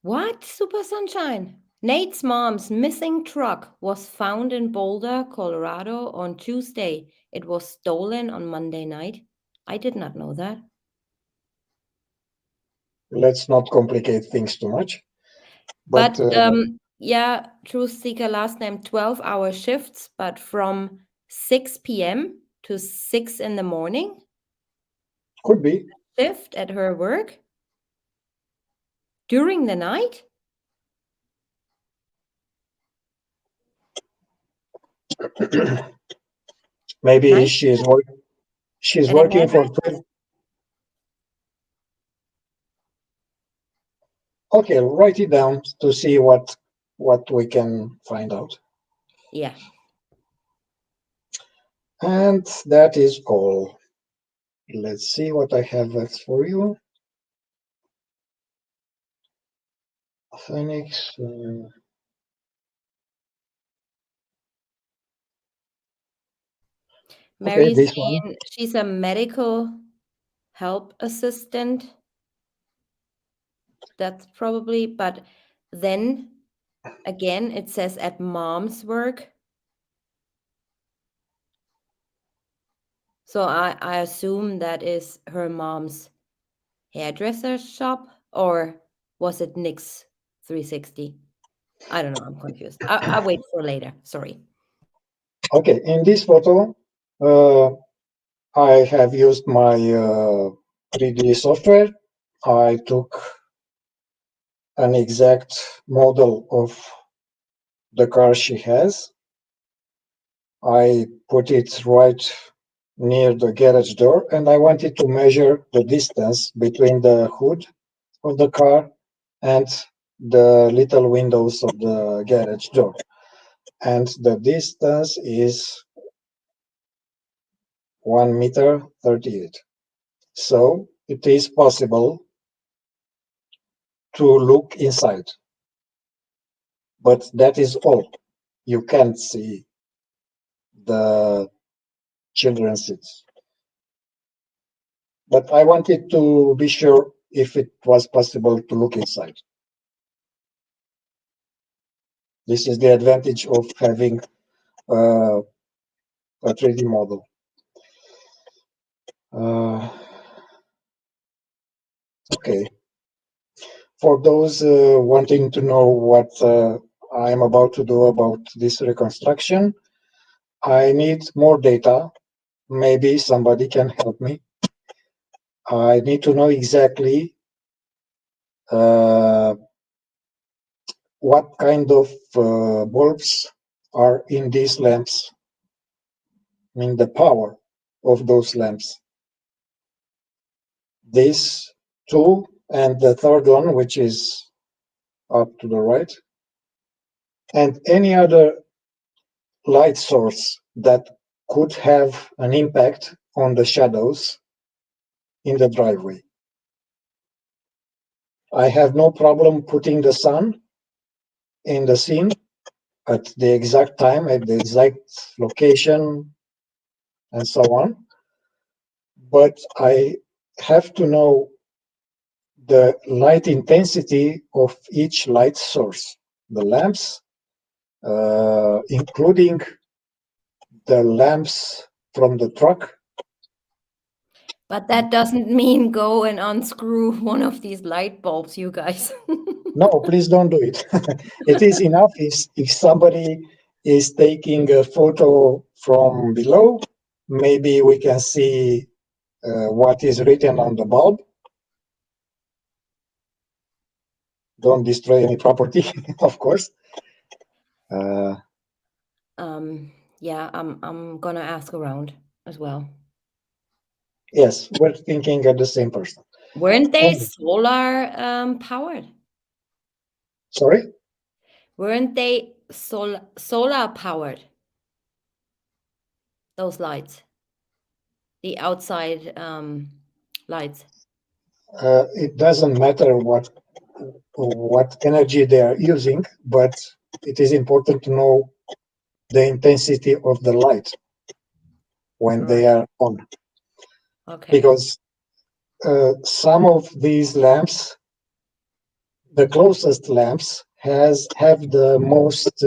Speaker 1: What? Super Sunshine. Nate's mom's missing truck was found in Boulder, Colorado on Tuesday. It was stolen on Monday night. I did not know that.
Speaker 2: Let's not complicate things too much.
Speaker 1: But yeah, Truth Seeker last name 12-hour shifts, but from 6 p.m. to 6 in the morning.
Speaker 2: Could be.
Speaker 1: Shift at her work during the night.
Speaker 2: Maybe
Speaker 1: Night
Speaker 2: she's
Speaker 1: at a
Speaker 2: working for
Speaker 1: hairdresser?
Speaker 2: 12. Okay, write it down to see what we can find out.
Speaker 1: Yeah.
Speaker 2: And that is all. Let's see what I have left for you. Phoenix.
Speaker 1: Mary's
Speaker 2: This one.
Speaker 1: saying she's a medical help assistant. That's probably, but then again, it says at mom's work. So I assume that is her mom's hairdresser shop, or was it Nick's 360? I don't know. I'm confused. I'll wait for later. Sorry.
Speaker 2: Okay, in this photo, I have used my 3D software. I took an exact model of the car she has. I put it right near the garage door, and I wanted to measure the distance between the hood of the car and the little windows of the garage door. And the distance is 1 meter 38. So it is possible to look inside, but that is all. You can't see the children's seats. But I wanted to be sure if it was possible to look inside. This is the advantage of having a 3D model. Okay. For those wanting to know what I am about to do about this reconstruction, I need more data. Maybe somebody can help me. I need to know exactly what kind of bulbs are in these lamps. I mean, the power of those lamps. These two, and the third one, which is up to the right, and any other light source that could have an impact on the shadows in the driveway. I have no problem putting the sun in the scene at the exact time, at the exact location, and so on. But I have to know the light intensity of each light source, the lamps, including the lamps from the truck.
Speaker 1: But that doesn't mean go and unscrew one of these light bulbs, you guys.
Speaker 2: No, please don't do it. It is enough if somebody is taking a photo from below, maybe we can see what is written on the bulb. Don't destroy any property, of course.
Speaker 1: Yeah, I'm gonna ask around as well.
Speaker 2: Yes, we're thinking of the same person.
Speaker 1: Weren't they solar powered?
Speaker 2: Sorry?
Speaker 1: Weren't they solar powered? Those lights, the outside lights.
Speaker 2: It doesn't matter what energy they are using, but it is important to know the intensity of the light when they are on.
Speaker 1: Okay.
Speaker 2: Because some of these lamps, the closest lamps, have the most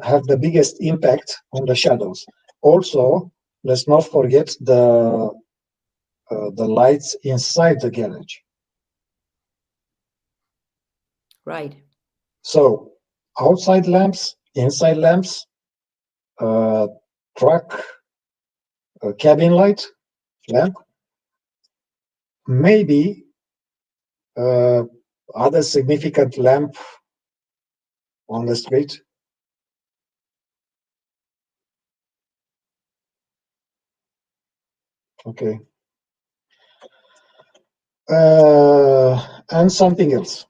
Speaker 2: have the biggest impact on the shadows. Also, let's not forget the lights inside the garage.
Speaker 1: Right.
Speaker 2: So, outside lamps, inside lamps, truck, cabin light lamp, maybe other significant lamp on the street. Okay. And something else.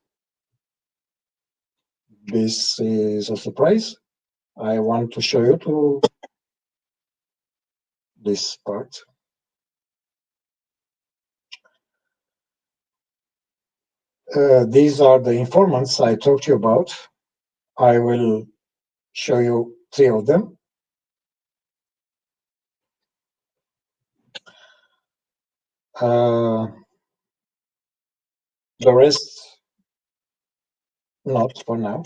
Speaker 2: This is a surprise. I want to show you to this part. These are the informants I talked to you about. I will show you 3 of them. The rest, not for now.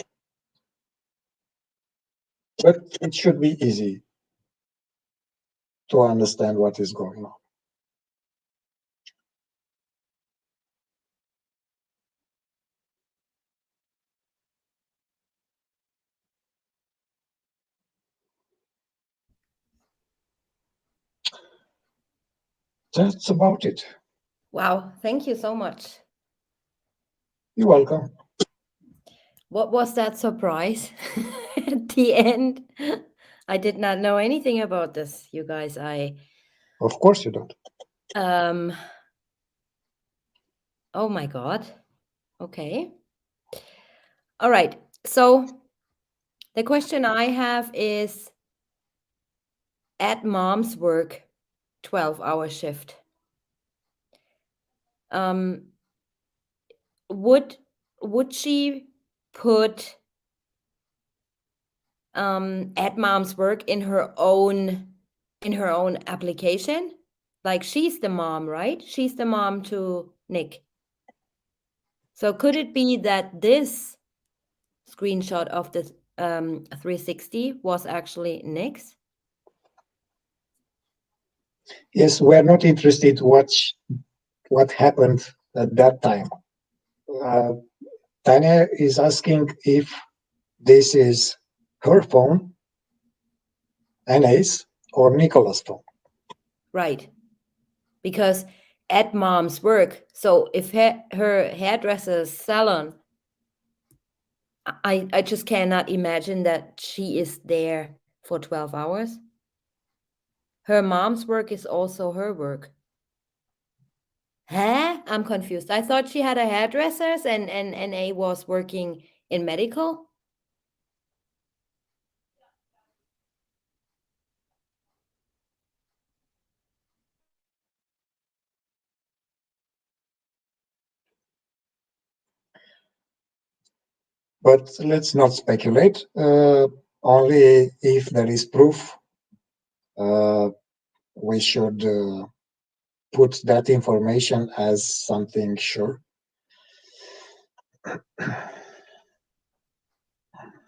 Speaker 2: But it should be easy to understand what is going on. That's about it.
Speaker 1: Wow, thank you so much.
Speaker 2: You're welcome.
Speaker 1: What was that surprise at the end? I did not know anything about this, you guys.
Speaker 2: Of course you don't.
Speaker 1: Oh my God. Okay. All right. So the question I have is, at mom's work, 12-hour shift. Would she put at mom's work in her own application, Like she's the mom, right? She's the mom to Nick. So could it be that this screenshot of the 360 was actually Nick's?
Speaker 2: Yes, we're not interested what happened at that time. Tanya is asking if this is her phone, Anna's, or Nicola's phone.
Speaker 1: Right. Because at mom's work, so if her hairdresser's salon, I just cannot imagine that she is there for 12 hours. Her mom's work is also her work. Huh? I'm confused. I thought she had a hairdresser's and NA was working in medical.
Speaker 2: But let's not speculate. Only if there is proof, we should put that information as something sure.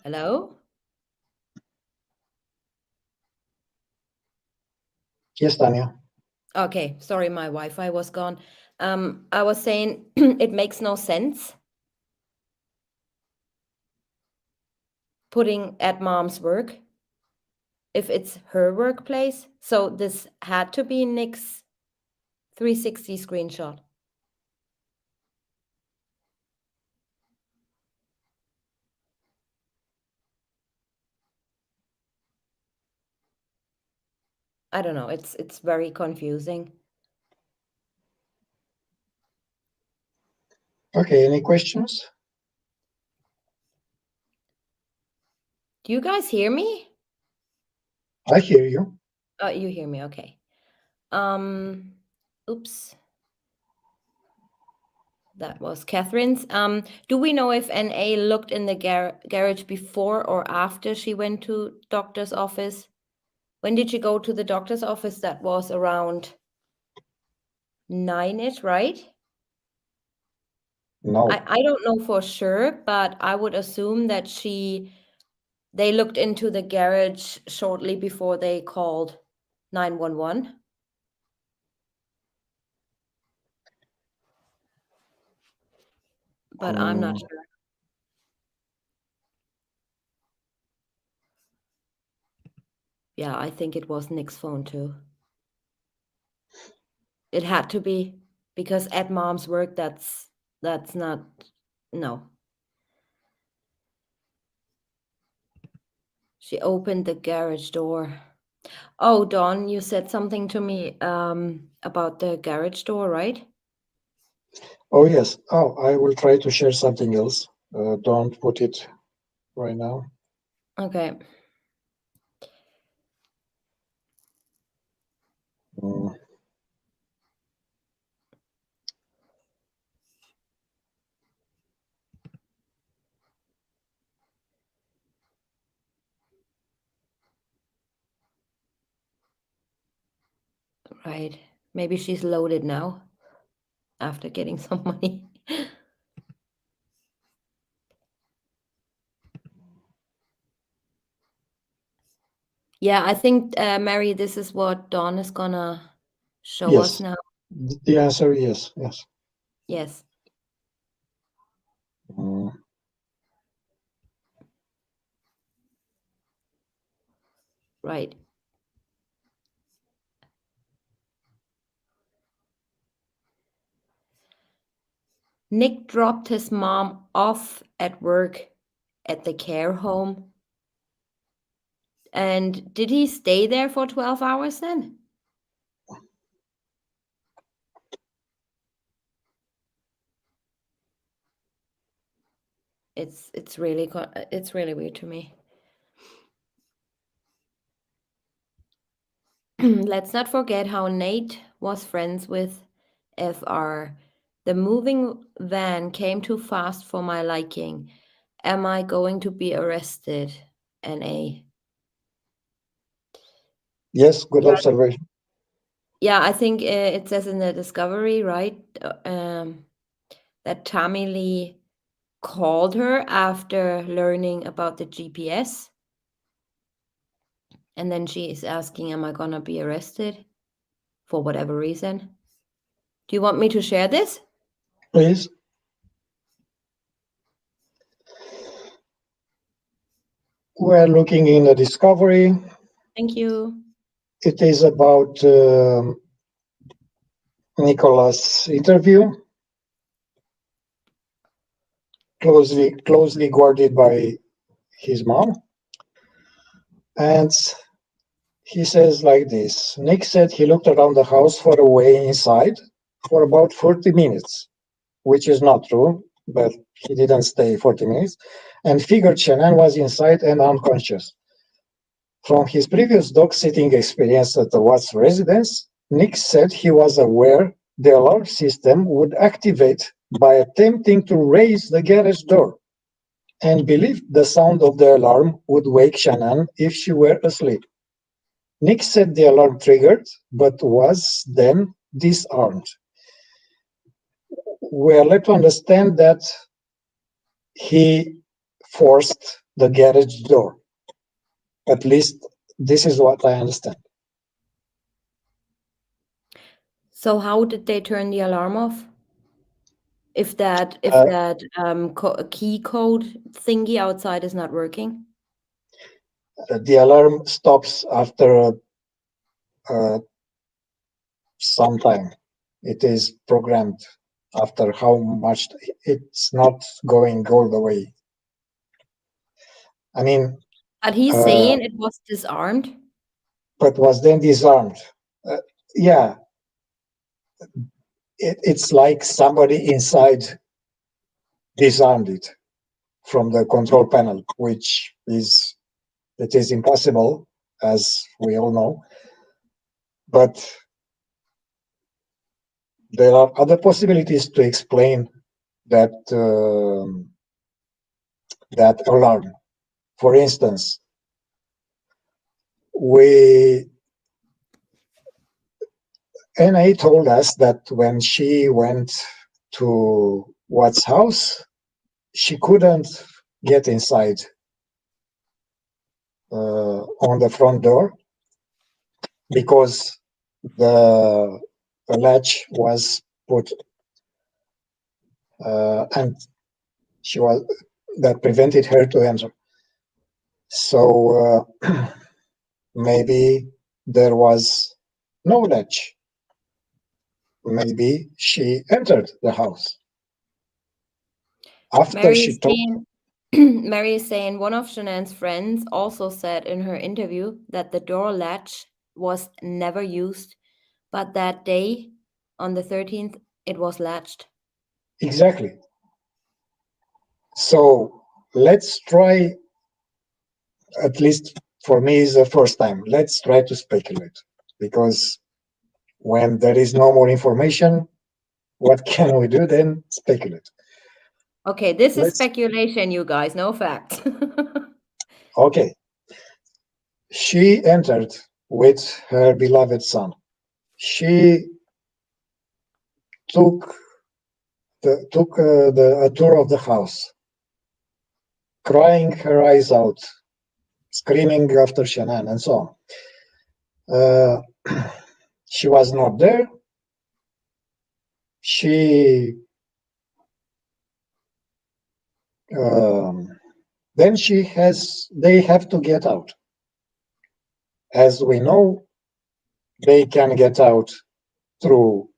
Speaker 1: Hello?
Speaker 2: Yes, Tanya.
Speaker 1: Okay, sorry, my Wi-Fi was gone. I was saying it makes no sense putting at mom's work if it's her workplace. So this had to be Nick's 360 screenshot. I don't know. It's very confusing.
Speaker 2: Okay, any questions?
Speaker 1: Do you guys hear me?
Speaker 2: I hear you.
Speaker 1: Oh, you hear me. Okay. Oops. That was Catherine's. Do we know if NA looked in the garage before or after she went to doctor's office? When did she go to the doctor's office? That was around 9-ish, right?
Speaker 2: No.
Speaker 1: I don't know for sure, but I would assume that they looked into the garage shortly before they called 911. But I'm not sure. Yeah, I think it was Nick's phone too. It had to be because at mom's work, that's not, no. She opened the garage door. Oh, Dawn, you said something to me about the garage door, right?
Speaker 2: Oh, yes. Oh, I will try to share something else. Don't put it right now.
Speaker 1: Okay.
Speaker 2: Mm.
Speaker 1: Right. Maybe she's loaded now after getting some money. Yeah, I think, Mary, this is what Dawn is gonna show us
Speaker 2: Yes.
Speaker 1: now.
Speaker 2: The answer is yes.
Speaker 1: Yes.
Speaker 2: Mm.
Speaker 1: Right. Nick dropped his mom off at work at the care home. And did he stay there for 12 hours then? It's really weird to me. Let's not forget how Nate was friends with FR. The moving van came too fast for my liking. Am I going to be arrested? NA.
Speaker 2: Yes, good
Speaker 1: Yeah,
Speaker 2: observation.
Speaker 1: Yeah, I think it says in the discovery, right, that Tammy Lee called her after learning about the GPS. And then she is asking, am I going to be arrested for whatever reason? Do you want me to share this?
Speaker 2: Please. We're looking in the discovery.
Speaker 1: Thank you.
Speaker 2: It is about Nicholas' interview, closely guarded by his mom. And he says like this: Nick said he looked around the house for a way inside for about 40 minutes, which is not true, but he didn't stay 40 minutes, and figured Shanann was inside and unconscious. From his previous dog-sitting experience at the Watts residence, Nick said he was aware the alarm system would activate by attempting to raise the garage door, and believed the sound of the alarm would wake Shanann if she were asleep. Nick said the alarm triggered, but was then disarmed. We are led to understand that he forced the garage door. At least this is what I understand.
Speaker 1: So how did they turn the alarm off? If that key code thingy outside is not working?
Speaker 2: The alarm stops after some time. It is programmed after how much it's not going all the way. I mean,
Speaker 1: But he's saying it was disarmed?
Speaker 2: but was then disarmed. Yeah, it's like somebody inside disarmed it from the control panel, which is it is impossible, as we all know. But there are other possibilities to explain that that alarm. For instance, NA told us that when she went to Watt's house, she couldn't get inside on the front door because the latch was put and she was that prevented her to enter. So maybe there was no latch. Maybe she entered the house after
Speaker 1: Mary
Speaker 2: she
Speaker 1: is
Speaker 2: told.
Speaker 1: saying, Mary is saying one of Shanann's friends also said in her interview that the door latch was never used, but that day, on the 13th, it was latched.
Speaker 2: Exactly. So let's try, at least for me is the first time, let's try to speculate, because when there is no more information, what can we do then? Speculate.
Speaker 1: Okay, this is
Speaker 2: Let's,
Speaker 1: speculation, you guys, no facts.
Speaker 2: okay. She entered with her beloved son. She took a tour of the house, crying her eyes out, screaming after Shanann, and so on. She was not there. She then they have to get out. As we know, they can get out through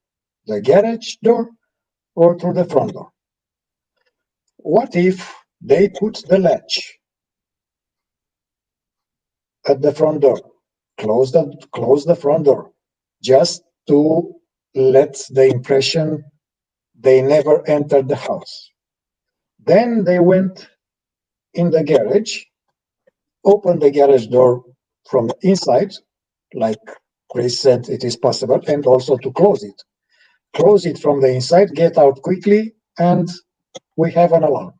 Speaker 2: the garage door or through the front door. What if they put the latch at the front door, close the front door, just to let the impression they never entered the house? Then they went in the garage, opened the garage door from inside, like Chris said, it is possible, and also to close it. Close it from the inside, get out quickly, and we have an alarm.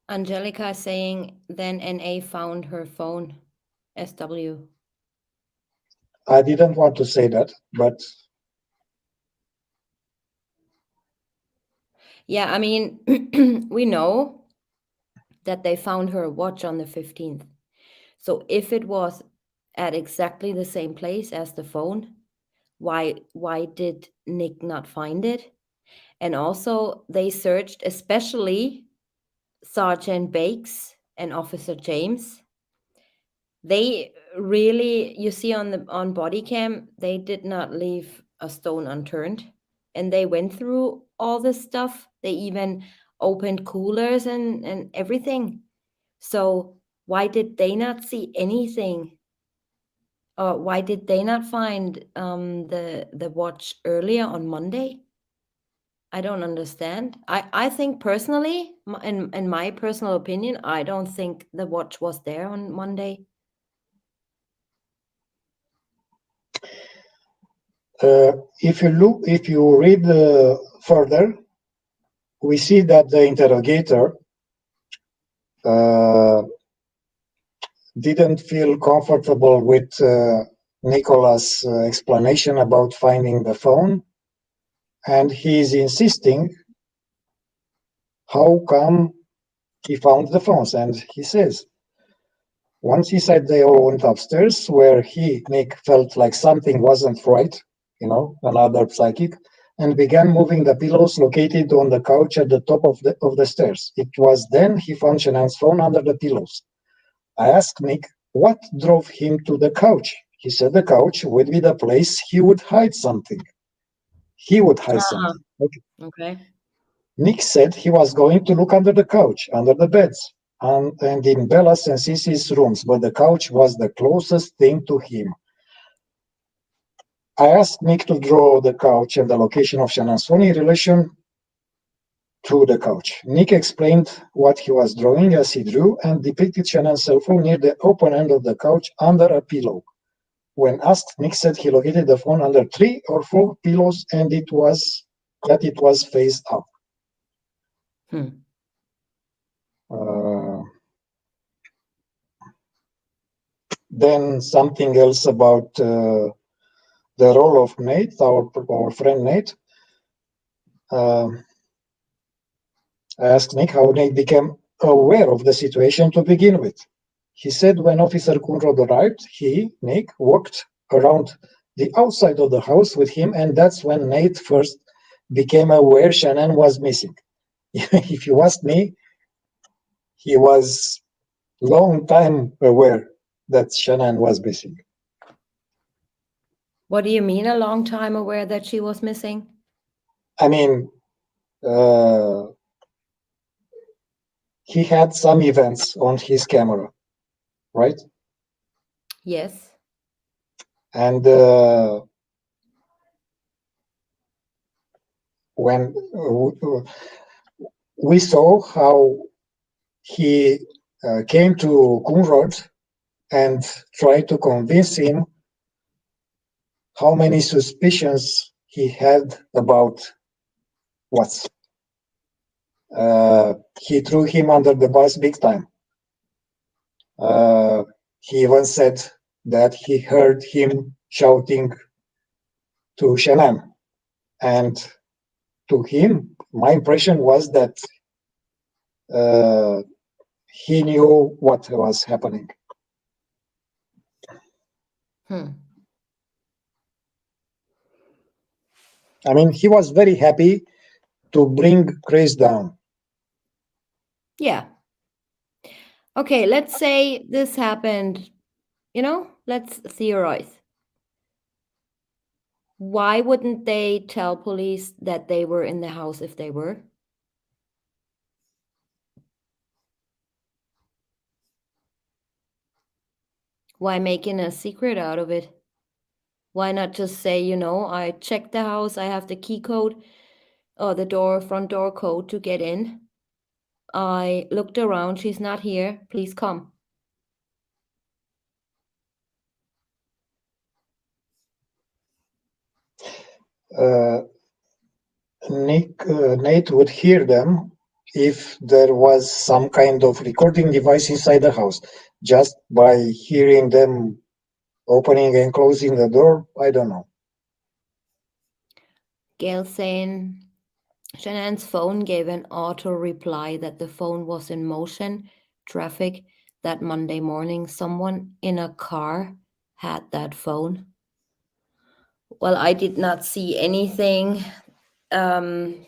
Speaker 1: Angelica is saying then NA found her phone. SW.
Speaker 2: I didn't want to say that, but
Speaker 1: Yeah, I mean, we know that they found her watch on the 15th. So if it was at exactly the same place as the phone, why did Nick not find it? And also they searched especially Sergeant Bakes and Officer James. They really, you see on body cam, they did not leave a stone unturned. And they went through all this stuff. They even opened coolers and everything. So why did they not see anything? Or why did they not find the watch earlier on Monday? I don't understand. I think personally, in my personal opinion, I don't think the watch was there on Monday.
Speaker 2: if you read further, we see that the interrogator didn't feel comfortable with Nicholas' explanation about finding the phone, and he's insisting how come he found the phones. And he says, once he said they all went upstairs, where Nick, felt like something wasn't right, another psychic, and began moving the pillows located on the couch at the top of the stairs. It was then he found Shanann's phone under the pillows. I asked Nick what drove him to the couch. He said the couch would be the place he would hide something. He would hide
Speaker 1: Ah,
Speaker 2: something. Okay.
Speaker 1: okay.
Speaker 2: Nick said he was going to look under the couch, under the beds, and in Bella's and Cece's rooms, but the couch was the closest thing to him. I asked Nick to draw the couch and the location of Shannon's phone in relation to the couch. Nick explained what he was drawing as he drew and depicted Shannon's cell phone near the open end of the couch under a pillow. When asked, Nick said he located the phone under 3 or 4 pillows and it was face up. Then something else about the role of Nate, our friend Nate. I asked Nick how Nate became aware of the situation to begin with. He said when Officer Kunrod arrived, Nick, walked around the outside of the house with him, and that's when Nate first became aware Shanann was missing. If you ask me, he was long time aware that Shanann was missing.
Speaker 1: What do you mean a long time aware that she was missing?
Speaker 2: I mean, he had some events on his camera, right?
Speaker 1: Yes.
Speaker 2: And when we saw how he came to Kunrod and tried to convince him how many suspicions he had about Watts. He threw him under the bus big time. He even said that he heard him shouting to Shanann. And to him, my impression was that he knew what was happening. I mean, he was very happy to bring Chris down.
Speaker 1: Yeah. Okay, let's say this happened, let's theorize. Why wouldn't they tell police that they were in the house if they were? Why making a secret out of it? Why not just say, I checked the house, I have the key code or the front door code to get in. I looked around, she's not here, please come.
Speaker 2: Nate would hear them if there was some kind of recording device inside the house. Just by hearing them opening and closing the door, I don't know.
Speaker 1: Gail saying Shanann's phone gave an auto reply that the phone was in motion. Traffic that Monday morning. Someone in a car had that phone. Well, I did not see anything um,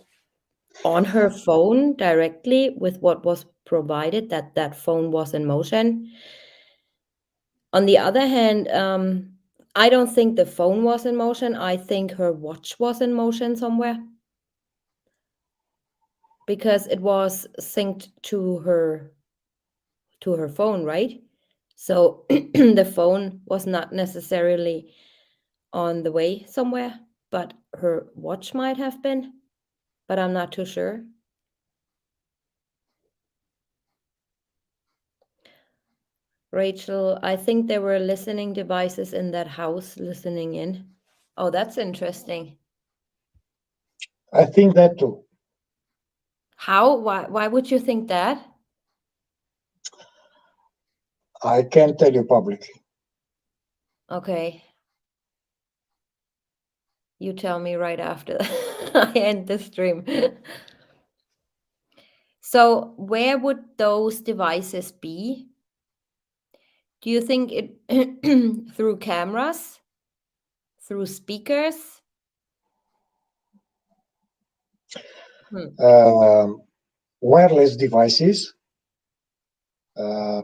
Speaker 1: on her phone directly with what was provided that that phone was in motion. On the other hand, I don't think the phone was in motion. I think her watch was in motion somewhere because it was synced to her phone, right? So the phone was not necessarily on the way somewhere, but her watch might have been, but I'm not too sure. Rachel, I think there were listening devices in that house listening in. Oh, that's interesting.
Speaker 2: I think that too.
Speaker 1: How? Why would you think that?
Speaker 2: I can't tell you publicly.
Speaker 1: Okay. You tell me right after I end the stream. So, where would those devices be? Do you think it through cameras, through speakers? Hmm.
Speaker 2: Wireless devices, uh,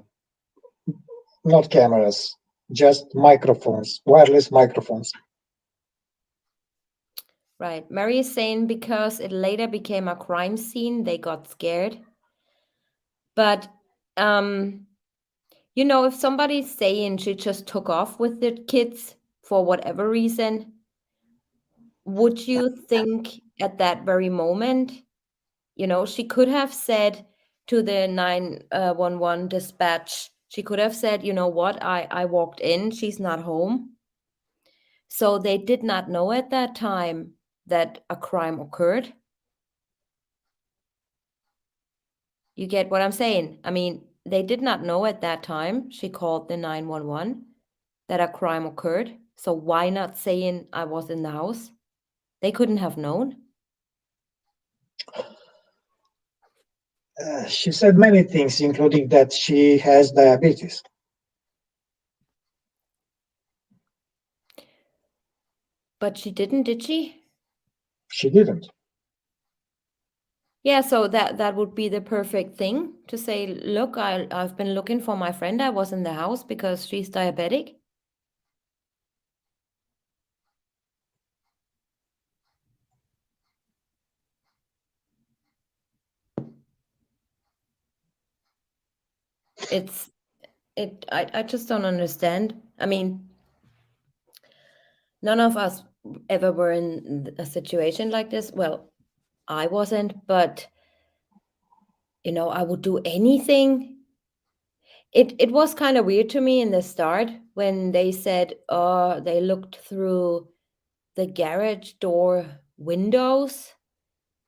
Speaker 2: not cameras, just microphones, wireless microphones.
Speaker 1: Right. Mary is saying because it later became a crime scene, they got scared. But um, if somebody's saying she just took off with the kids for whatever reason, would you think at that very moment, she could have said to the 911 dispatch, she could have said, you know what, I walked in, she's not home. So they did not know at that time that a crime occurred. You get what I'm saying? I mean, they did not know at that time, she called the 911, that a crime occurred. So why not saying I was in the house? They couldn't have known.
Speaker 2: She said many things, including that she has diabetes.
Speaker 1: But she didn't, did she?
Speaker 2: She didn't.
Speaker 1: Yeah, so that would be the perfect thing to say, look, I've been looking for my friend. I was in the house because she's diabetic. It's I just don't understand. I mean, none of us ever were in a situation like this. Well, I wasn't, but I would do anything. It was kind of weird to me in the start when they said, oh, they looked through the garage door windows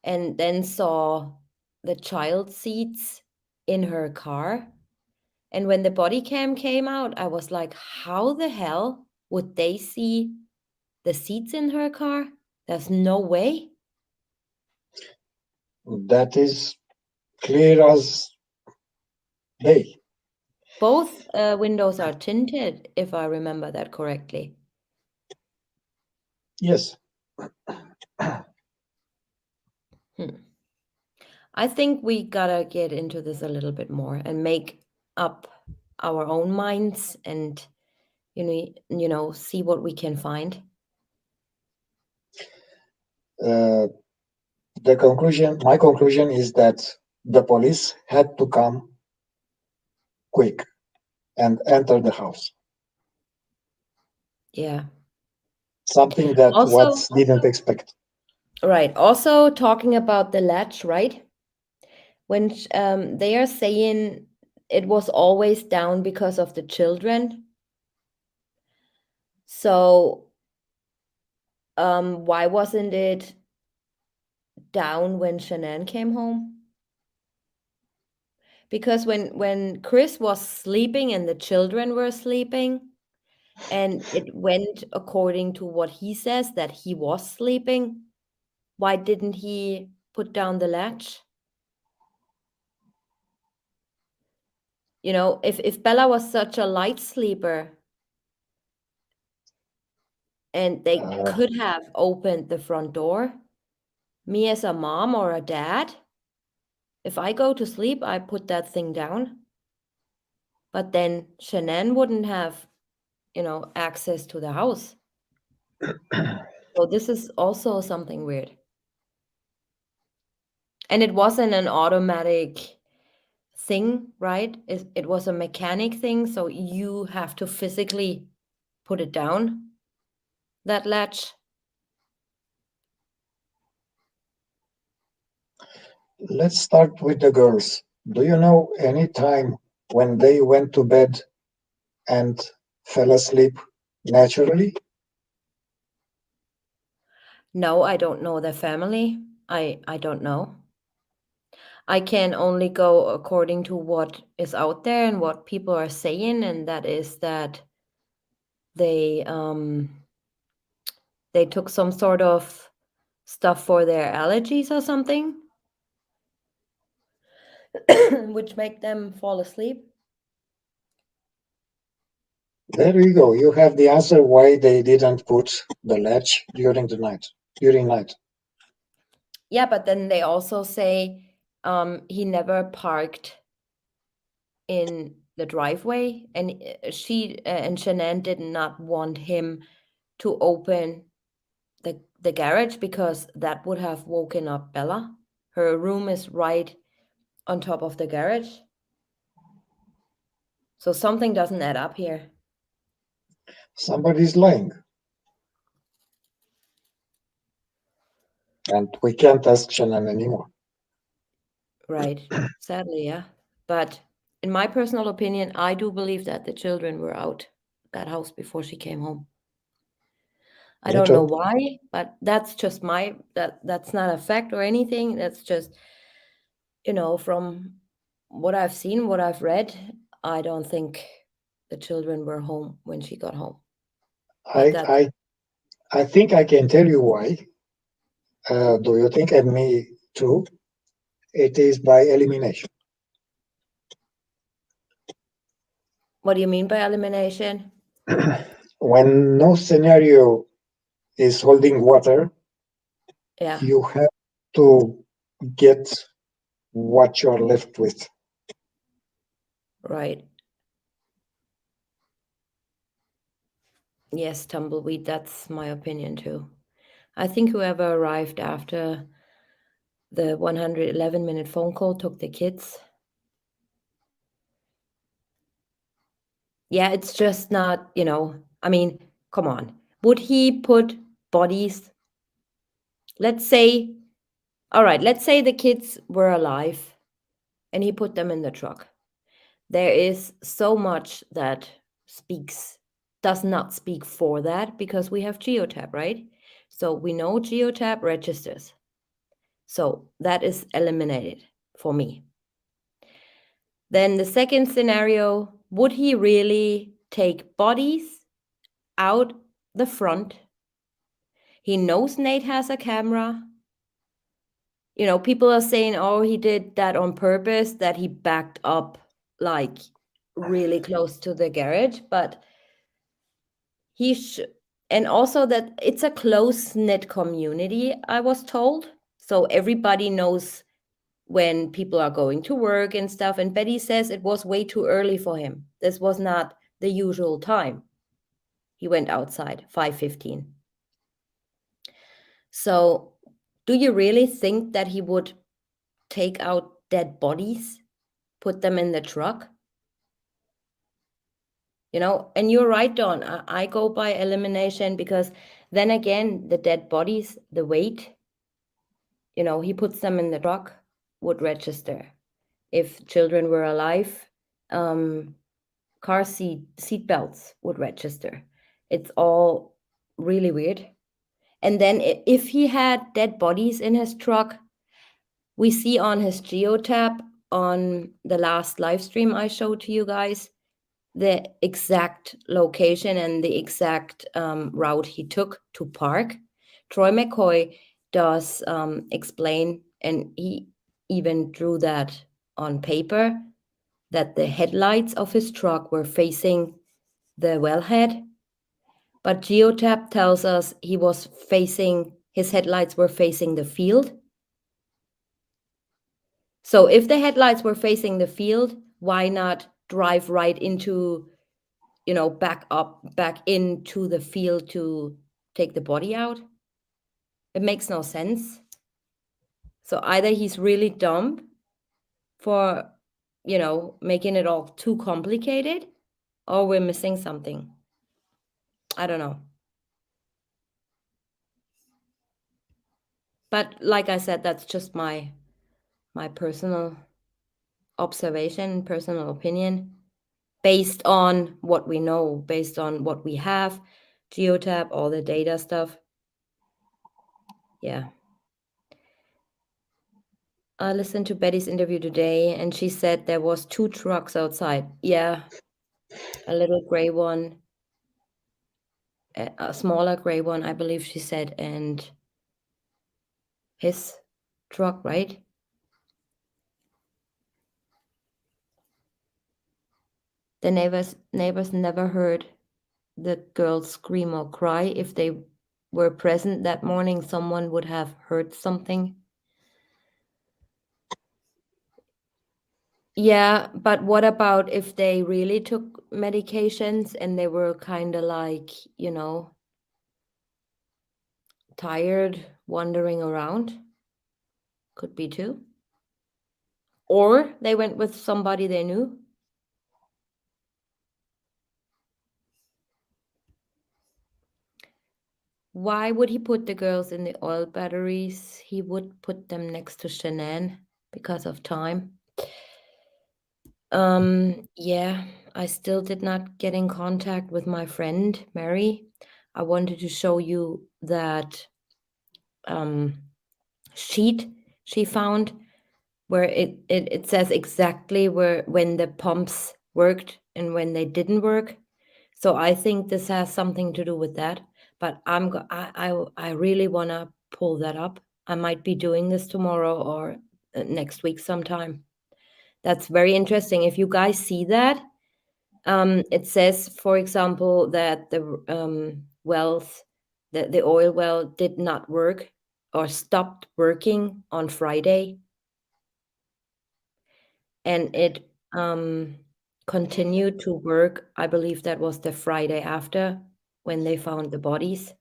Speaker 1: and then saw the child seats in her car. And when the body cam came out, I was like, how the hell would they see the seats in her car? There's no way.
Speaker 2: That is clear as day.
Speaker 1: Both windows are tinted, if I remember that correctly.
Speaker 2: Yes.
Speaker 1: Hmm. I think we gotta get into this a little bit more and make up our own minds and see what we can find.
Speaker 2: Uh, my conclusion is that the police had to come quick and enter the house.
Speaker 1: Yeah.
Speaker 2: Something that
Speaker 1: Also,
Speaker 2: Watts didn't expect.
Speaker 1: right. Also talking about the latch, right? When they are saying it was always down because of the children. So why wasn't it down when Shanann came home? Because when Chris was sleeping and the children were sleeping, and it went according to what he says that he was sleeping, why didn't he put down the latch? You know, if Bella was such a light sleeper and they could have opened the front door, me as a mom or a dad, if I go to sleep, I put that thing down. But then Shanann wouldn't have, you know, access to the house. So this is also something weird. And it wasn't an automatic thing, right? It was a mechanic thing, so you have to physically put it down, that latch.
Speaker 2: Let's start with the girls. Do you know any time when they went to bed and fell asleep naturally?
Speaker 1: No, I don't know their family. I don't know. I can only go according to what is out there and what people are saying, and that is that they took some sort of stuff for their allergies or something, which make them fall asleep.
Speaker 2: There you go. You have the answer why they didn't put the latch during the night. During night.
Speaker 1: Yeah, but then they also say he never parked in the driveway, and she and Shanann did not want him to open the garage because that would have woken up Bella. Her room is right on top of the garage. So something doesn't add up here.
Speaker 2: Somebody's lying. And we can't ask Shannon anymore.
Speaker 1: Right. Sadly, yeah. But in my personal opinion, I do believe that the children were out that house before she came home. I
Speaker 2: Me
Speaker 1: don't know
Speaker 2: too.
Speaker 1: why, but that's just that's not a fact or anything. That's just, you know, from what I've seen, what I've read, I don't think the children were home when she got home. But
Speaker 2: I
Speaker 1: that
Speaker 2: I I think I can tell you why. Do you think, and me too? It is by elimination.
Speaker 1: what do you mean by elimination?
Speaker 2: When no scenario is holding water,
Speaker 1: Yeah,
Speaker 2: you have to get what you're left with.
Speaker 1: right. Yes, tumbleweed, that's my opinion too. I think whoever arrived after the 111-minute phone call took the kids. Yeah, it's just not, you know, I mean, come on. Would he put bodies? Let's say, all right, let's say the kids were alive and he put them in the truck. There is so much that does not speak for that because we have geotab, right? So we know geotab registers. So that is eliminated for me. Then the second scenario, would he really take bodies out the front? He knows Nate has a camera. You know, people are saying, oh, he did that on purpose, that he backed up like really close to the garage, but and also that it's a close-knit community, I was told. So everybody knows when people are going to work and stuff. And Betty says it was way too early for him. This was not the usual time. He went outside 5:15. So do you really think that he would take out dead bodies, put them in the truck? You know, and you're right, Dawn. I go by elimination because then again, the dead bodies, the weight, you know, he puts them in the truck, would register. If children were alive, car seat belts would register. It's all really weird. And then if he had dead bodies in his truck, we see on his geotab on the last live stream I showed to you guys the exact location and the exact route he took to park. Troy McCoy does explain, and he even drew that on paper, that the headlights of his truck were facing the wellhead. But Geotab tells us his headlights were facing the field. So if the headlights were facing the field, why not drive right into, back into the field to take the body out? It makes no sense. So either he's really dumb for, making it all too complicated, or we're missing something. I don't know. But like I said, that's just my personal observation, personal opinion, based on what we know, based on what we have, Geotab, all the data stuff. Yeah. I listened to Betty's interview today, and she said there was 2 trucks outside. Yeah, a little gray one, a smaller gray one, I believe she said, and his truck, right? The neighbors never heard the girls scream or cry. If they were present that morning, someone would have heard something. Yeah, but what about if they really took medications and they were kind of like, tired, wandering around? Could be too. Or they went with somebody they knew. Why would he put the girls in the oil batteries? He would put them next to Shanann because of time. Yeah, I still did not get in contact with my friend Mary. I wanted to show you that sheet she found where it says exactly when the pumps worked and when they didn't work. So I think this has something to do with that. But I really want to pull that up. I might be doing this tomorrow or next week sometime. That's very interesting. If you guys see that, it says, for example, that the the oil well did not work or stopped working on Friday, and it continued to work. I believe that was the Friday after, when they found the bodies,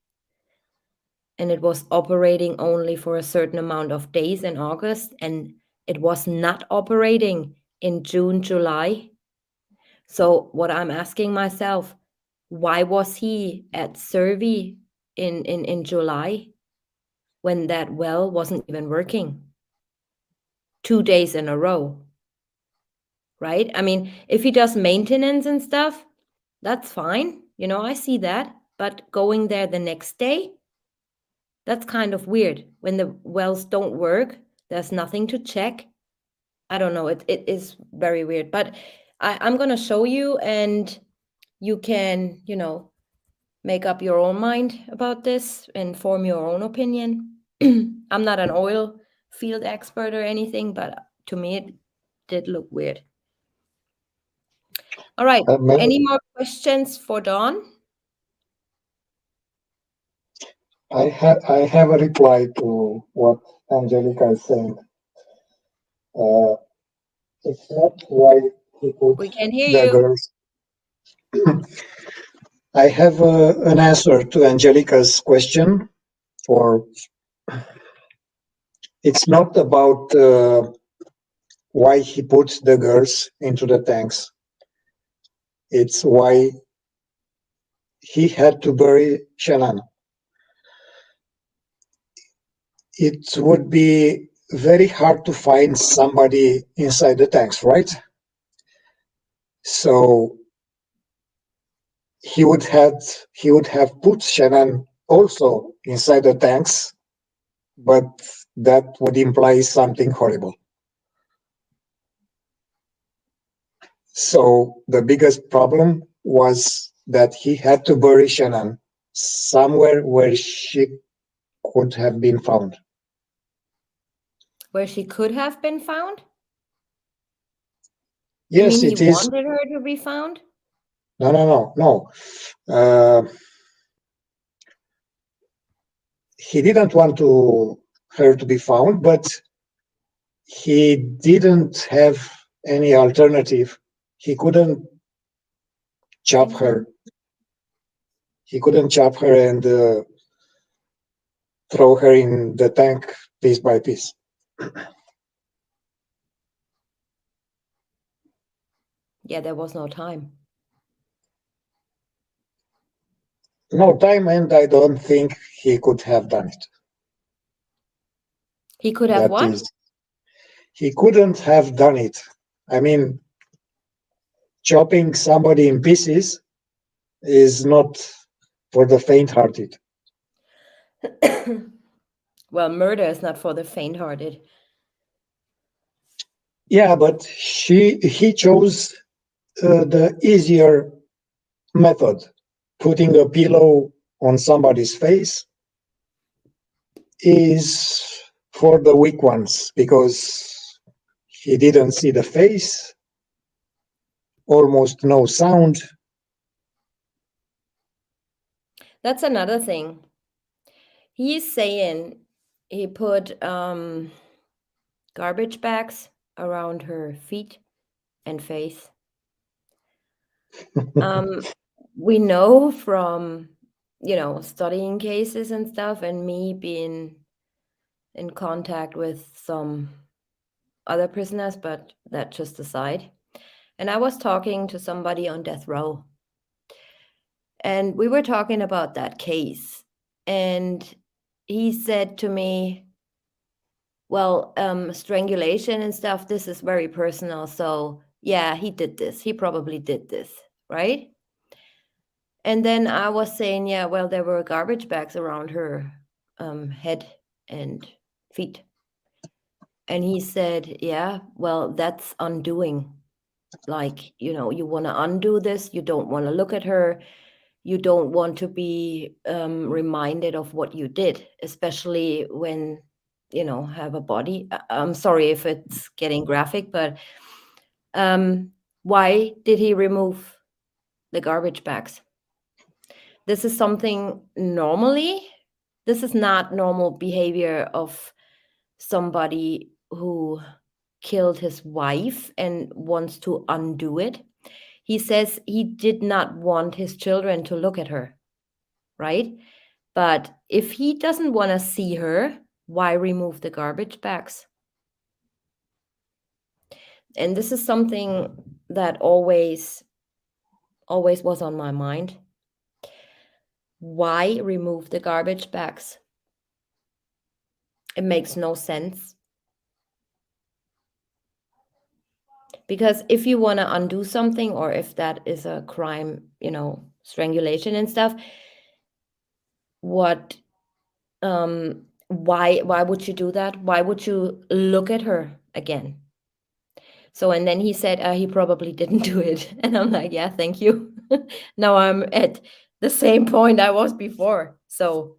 Speaker 1: and it was operating only for a certain amount of days in August, and it was not operating in June, July. So what I'm asking myself, why was he at Survey in July when that well wasn't even working 2 days in a row? Right? I mean, if he does maintenance and stuff, that's fine. I see that. But going there the next day, that's kind of weird. When the wells don't work, there's nothing to check. I don't know. It is very weird. But I'm going to show you, and you can, make up your own mind about this and form your own opinion. I'm not an oil field expert or anything, but to me, it did look weird. All right. Any more questions for Dawn?
Speaker 2: I have a reply to what Angelica is saying. It's not why he put
Speaker 1: We can hear
Speaker 2: the
Speaker 1: you.
Speaker 2: girls. I have an answer to Angelica's question. It's not about why he put the girls into the tanks. It's why he had to bury Shanann. It would be very hard to find somebody inside the tanks, right? So he would have put Shanann also inside the tanks, but that would imply something horrible. So the biggest problem was that he had to bury Shanann somewhere where she could have been found.
Speaker 1: Where she could have been found? You
Speaker 2: Yes,
Speaker 1: mean he
Speaker 2: it is.
Speaker 1: wanted her to be found?
Speaker 2: No. He didn't want her to be found, but he didn't have any alternative. He couldn't chop
Speaker 1: Thank
Speaker 2: her.
Speaker 1: you.
Speaker 2: He couldn't chop her and throw her in the tank piece by piece.
Speaker 1: Yeah, there was no time.
Speaker 2: No time, and I don't think he could have done it.
Speaker 1: He could have
Speaker 2: That
Speaker 1: what?
Speaker 2: is, he couldn't have done it. I mean, chopping somebody in pieces is not for the faint-hearted.
Speaker 1: Well, murder is not for the faint-hearted.
Speaker 2: Yeah, but he chose the easier method, putting a pillow on somebody's face is for the weak ones because he didn't see the face, almost no sound.
Speaker 1: That's another thing. He's saying he put garbage bags around her feet and face. Um, we know from, studying cases and stuff, and me being in contact with some other prisoners, but that just aside. And I was talking to somebody on death row, and we were talking about that case. And he said to me, well, strangulation and stuff, this is very personal. So, yeah, he did this. He probably did this, right? And then I was saying, yeah, well, there were garbage bags around her head and feet. And he said, yeah, well, that's undoing. Like, you want to undo this. You don't want to look at her. You don't want to be reminded of what you did, especially when, have a body. I'm sorry if it's getting graphic, but why did he remove the garbage bags? This is something this is not normal behavior of somebody who killed his wife and wants to undo it. He says he did not want his children to look at her, right? But if he doesn't want to see her, why remove the garbage bags? And this is something that always was on my mind. Why remove the garbage bags? It makes no sense. Because if you want to undo something, or if that is a crime, strangulation and stuff, what why would you do that? Why would you look at her again? So, and then he said he probably didn't do it. And I'm like, yeah, thank you. Now I'm at the same point I was before. So,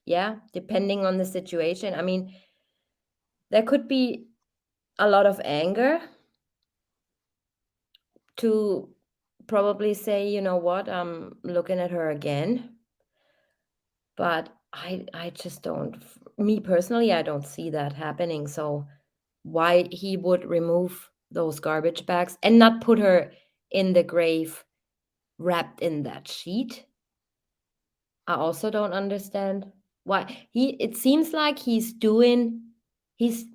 Speaker 1: yeah, depending on the situation. I mean, there could be a lot of anger to probably say, you know what, I'm looking at her again. But I just don't, me personally, I don't see that happening. So why he would remove those garbage bags and not put her in the grave wrapped in that sheet, I also don't understand. Why it seems like he's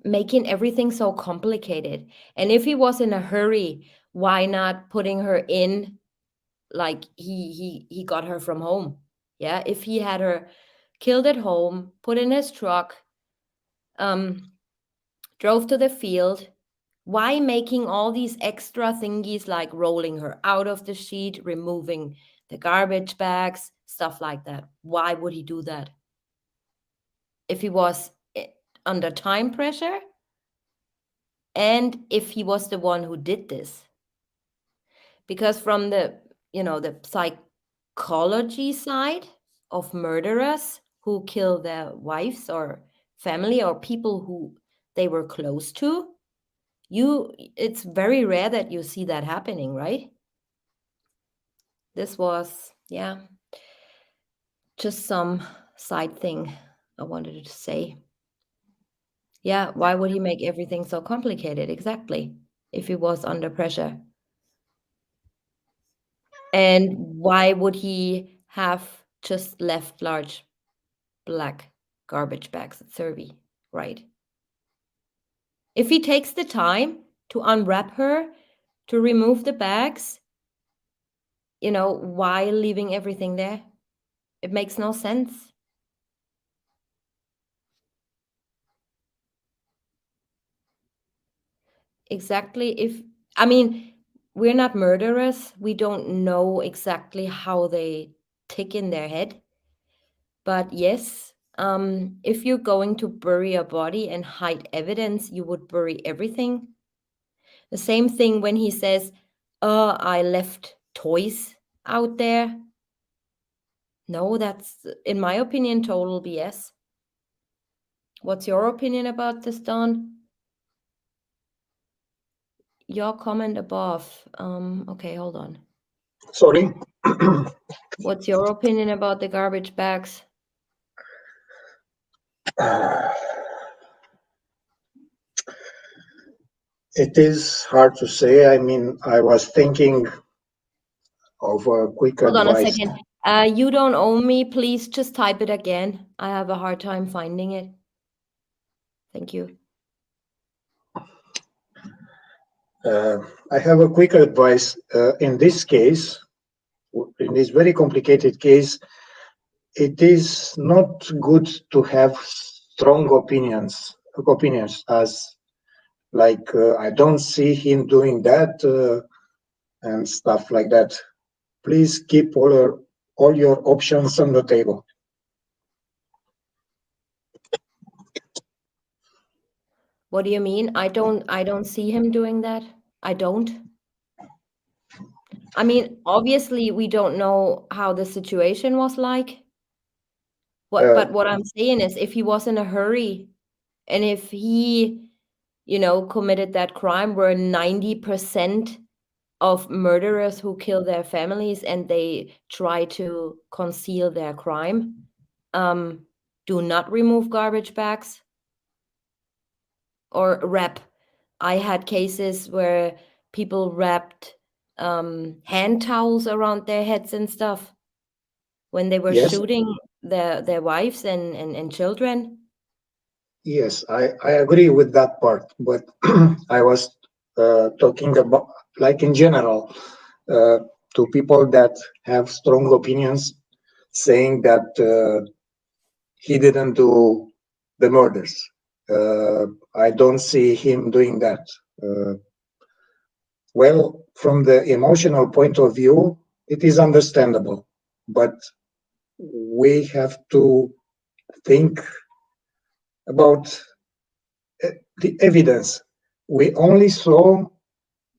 Speaker 1: making everything so complicated. And if he was in a hurry, why not putting her in, like he got her from home? Yeah, if he had her killed at home, put in his truck, um drove to the field, why making all these extra thingies like rolling her out of the sheet, removing the garbage bags, stuff like that? Why would he do that? If he was under time pressure, and if he was the one who did this. because from the, the psychology side of murderers who kill their wives or family or people who they were close to, it's very rare that you see that happening, right? This was, yeah, just some side thing I wanted to say. Yeah, why would he make everything so complicated? Exactly. If he was under pressure. And why would he have just left large black garbage bags at Survey, right? If he takes the time to unwrap her, to remove the bags, why leaving everything there? It makes no sense. Exactly. We're not murderers. We don't know exactly how they tick in their head. But yes, if you're going to bury a body and hide evidence, you would bury everything. The same thing when he says, "Oh, I left toys out there." No, that's, in my opinion, total BS. What's your opinion about this, Don? Your comment above. Okay, hold on.
Speaker 2: Sorry.
Speaker 1: What's your opinion about the garbage bags?
Speaker 2: It is hard to say. I mean, I was thinking of a quick
Speaker 1: Hold on a
Speaker 2: advice.
Speaker 1: second. You don't owe me. Please just type it again. I have a hard time finding it. Thank you.
Speaker 2: I have a quick advice. In this case, in this very complicated case, it is not good to have strong opinions as like I don't see him doing that and stuff like that. Please keep all your options on the table.
Speaker 1: What do you mean? I don't see him doing that. I don't. I mean, obviously we don't know how the situation was like. But what I'm saying is if he was in a hurry and if he, committed that crime where 90% of murderers who kill their families and they try to conceal their crime, do not remove garbage bags or wrap. I had cases where people wrapped hand towels around their heads and stuff when they were
Speaker 2: Yes,
Speaker 1: shooting their wives and children.
Speaker 2: yes, I agree with that part, but I was talking about, like in general, uh, to people that have strong opinions saying that he didn't do the murders. I don't see him doing that. Well, from the emotional point of view, it is understandable, but we have to think about the evidence. We only saw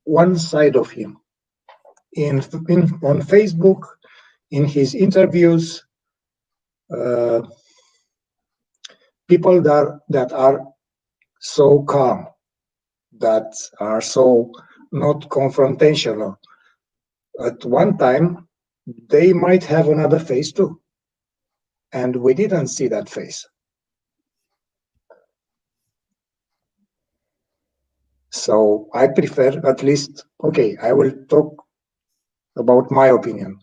Speaker 2: one side of him on Facebook, in his interviews. People that are so calm, that are so not confrontational. At one time, they might have another face too, and we didn't see that face. So I prefer, at least, okay, I will talk about my opinion.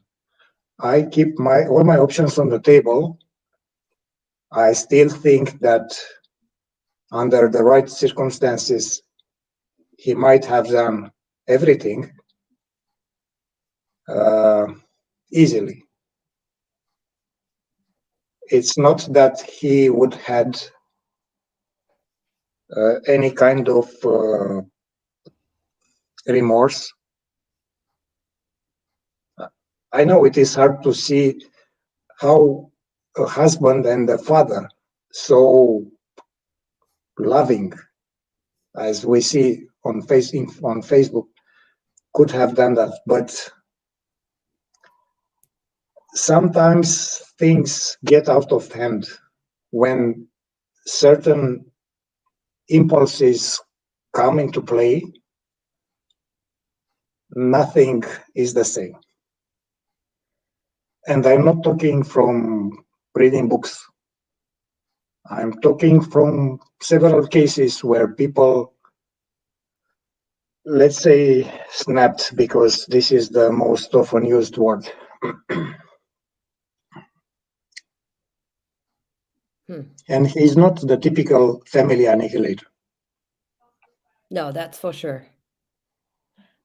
Speaker 2: I keep all my options on the table. I still think that under the right circumstances, he might have done everything easily. It's not that he would had any kind of remorse. I know it is hard to see how a husband and a father, so loving, as we see on Facebook, could have done that, but sometimes things get out of hand when certain impulses come into play. Nothing is the same. And I'm not talking from reading books. I'm talking from several cases where people, let's say, snapped, because this is the most often used word. And he's not the typical family annihilator.
Speaker 1: No, that's for sure.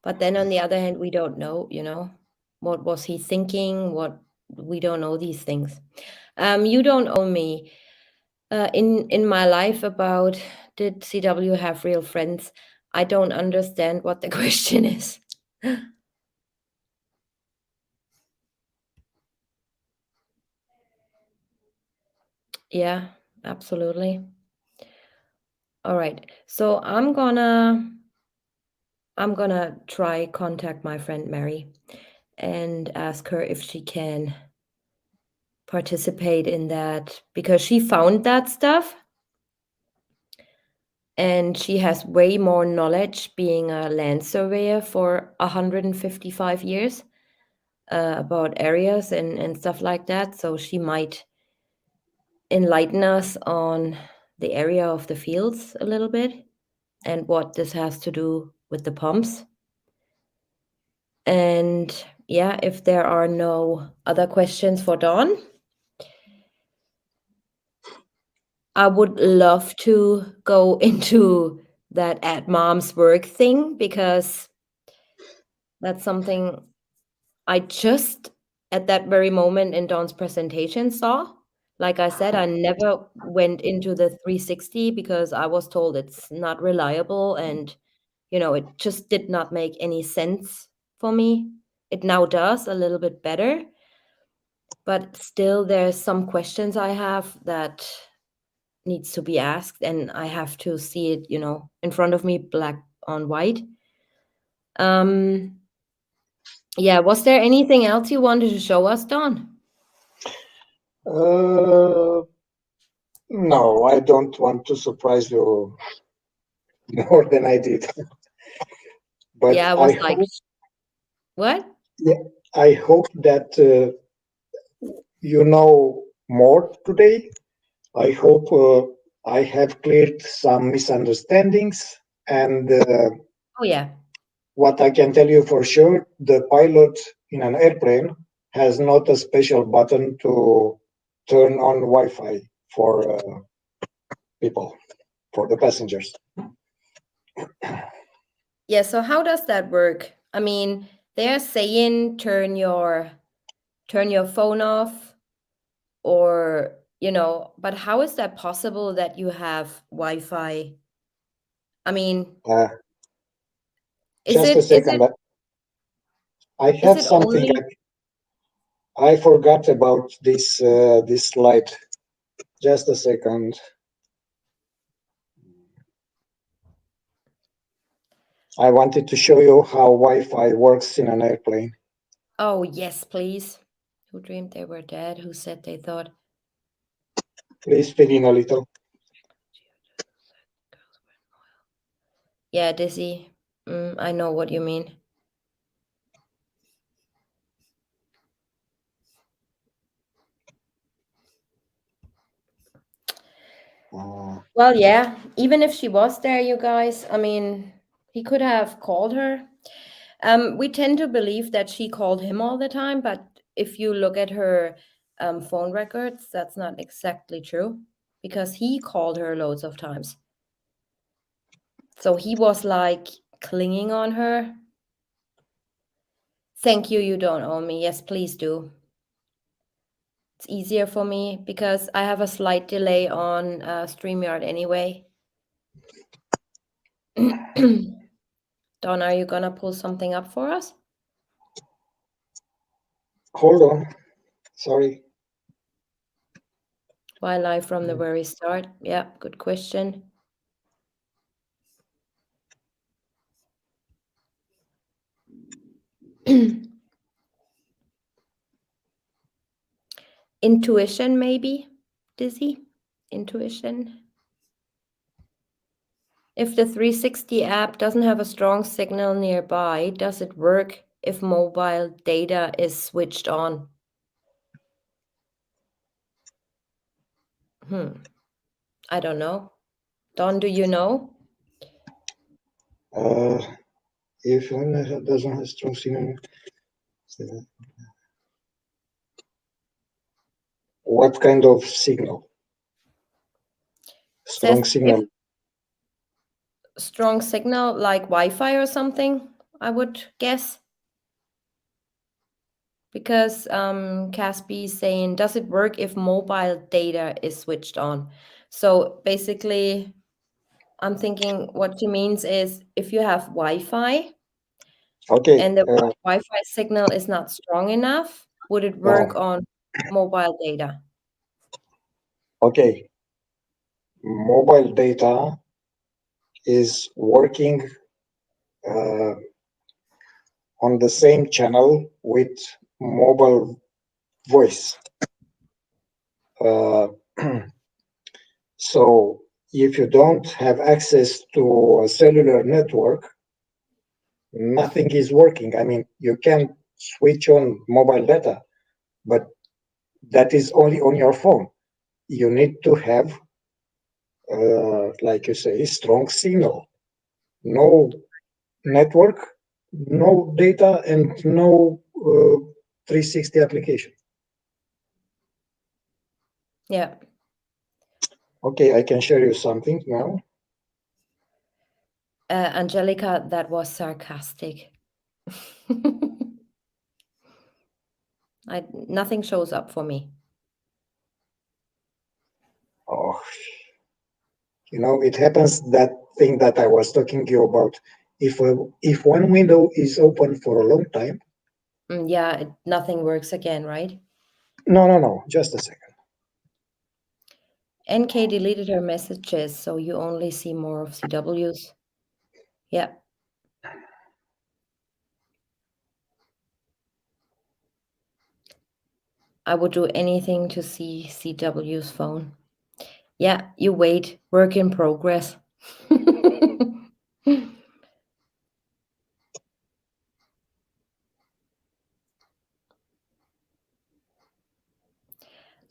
Speaker 1: But then on the other hand, we don't know, what was he thinking? We don't know these things. You don't owe me. In my life about did CW have real friends? I don't understand what the question is. Yeah, absolutely. All right. So I'm gonna try contact my friend Mary and ask her if she can participate in that because she found that stuff and she has way more knowledge being a land surveyor for 155 years about areas and stuff like that. So she might enlighten us on the area of the fields a little bit and what this has to do with the pumps. And yeah, if there are no other questions for Dawn, I would love to go into that at mom's work thing because that's something I just at that very moment in Dawn's presentation saw. Like I said, I never went into the 360 because I was told it's not reliable and it just did not make any sense for me. It now does a little bit better, but still there's some questions I have that needs to be asked and I have to see it, in front of me black on white. Yeah, was there anything else you wanted to show us, Dawn?
Speaker 2: No, I don't want to surprise you more than I did. But
Speaker 1: Yeah, I was like, what?
Speaker 2: Yeah, I hope that you know more today. I hope I have cleared some misunderstandings. And
Speaker 1: Oh, yeah.
Speaker 2: what I can tell you for sure, the pilot in an airplane has not a special button to turn on Wi-Fi for people, for the passengers.
Speaker 1: Yeah, so how does that work? I mean, they're saying turn your phone off or, but how is that possible that you have Wi-Fi? I mean, is
Speaker 2: Just a
Speaker 1: it is
Speaker 2: second.
Speaker 1: it
Speaker 2: I
Speaker 1: is
Speaker 2: have
Speaker 1: it
Speaker 2: something.
Speaker 1: only
Speaker 2: I forgot about this slide. Just a second. I wanted to show you how Wi-Fi works in an airplane.
Speaker 1: Oh, yes, please. Who dreamed they were dead? Who said they thought?
Speaker 2: Please fill in a little.
Speaker 1: Yeah, dizzy. I know what you mean. Well, yeah, even if she was there, you guys, I mean, he could have called her. We tend to believe that she called him all the time, but if you look at her phone records, that's not exactly true because he called her loads of times. So he was like clinging on her. Thank you, you don't owe me. Yes, please do. It's easier for me because I have a slight delay on StreamYard anyway. Dawn, are you gonna pull something up for us?
Speaker 2: Hold on. Sorry.
Speaker 1: Why live from the very start? Yeah, good question. Intuition, maybe, Dizzy? Intuition. If the 360 app doesn't have a strong signal nearby, does it work if mobile data is switched on? I don't know. Don, do you know?
Speaker 2: If one doesn't have strong signal, what kind of signal? Strong signal.
Speaker 1: Strong signal like Wi-Fi or something, I would guess. Because Caspi is saying, does it work if mobile data is switched on? So basically, I'm thinking what she means is if you have Wi-Fi
Speaker 2: Okay.
Speaker 1: and the Wi-Fi signal is not strong enough, would it work on mobile data?
Speaker 2: Okay. Mobile data is working on the same channel with mobile voice. So if you don't have access to a cellular network, nothing is working. I mean, you can switch on mobile data, but that is only on your phone. You need to have, like you say, strong signal. No network, no data, and no 360 application.
Speaker 1: Yeah.
Speaker 2: Okay, I can share you something now.
Speaker 1: Angelica, that was sarcastic. Nothing shows up for me.
Speaker 2: Oh, you know, it happens that thing that I was talking to you about. If one window is open for a long time.
Speaker 1: Yeah, nothing works again, right?
Speaker 2: No. Just a second.
Speaker 1: NK deleted her messages, so you only see more of CWs. Yeah. I would do anything to see CW's phone. Yeah, you wait. Work in progress.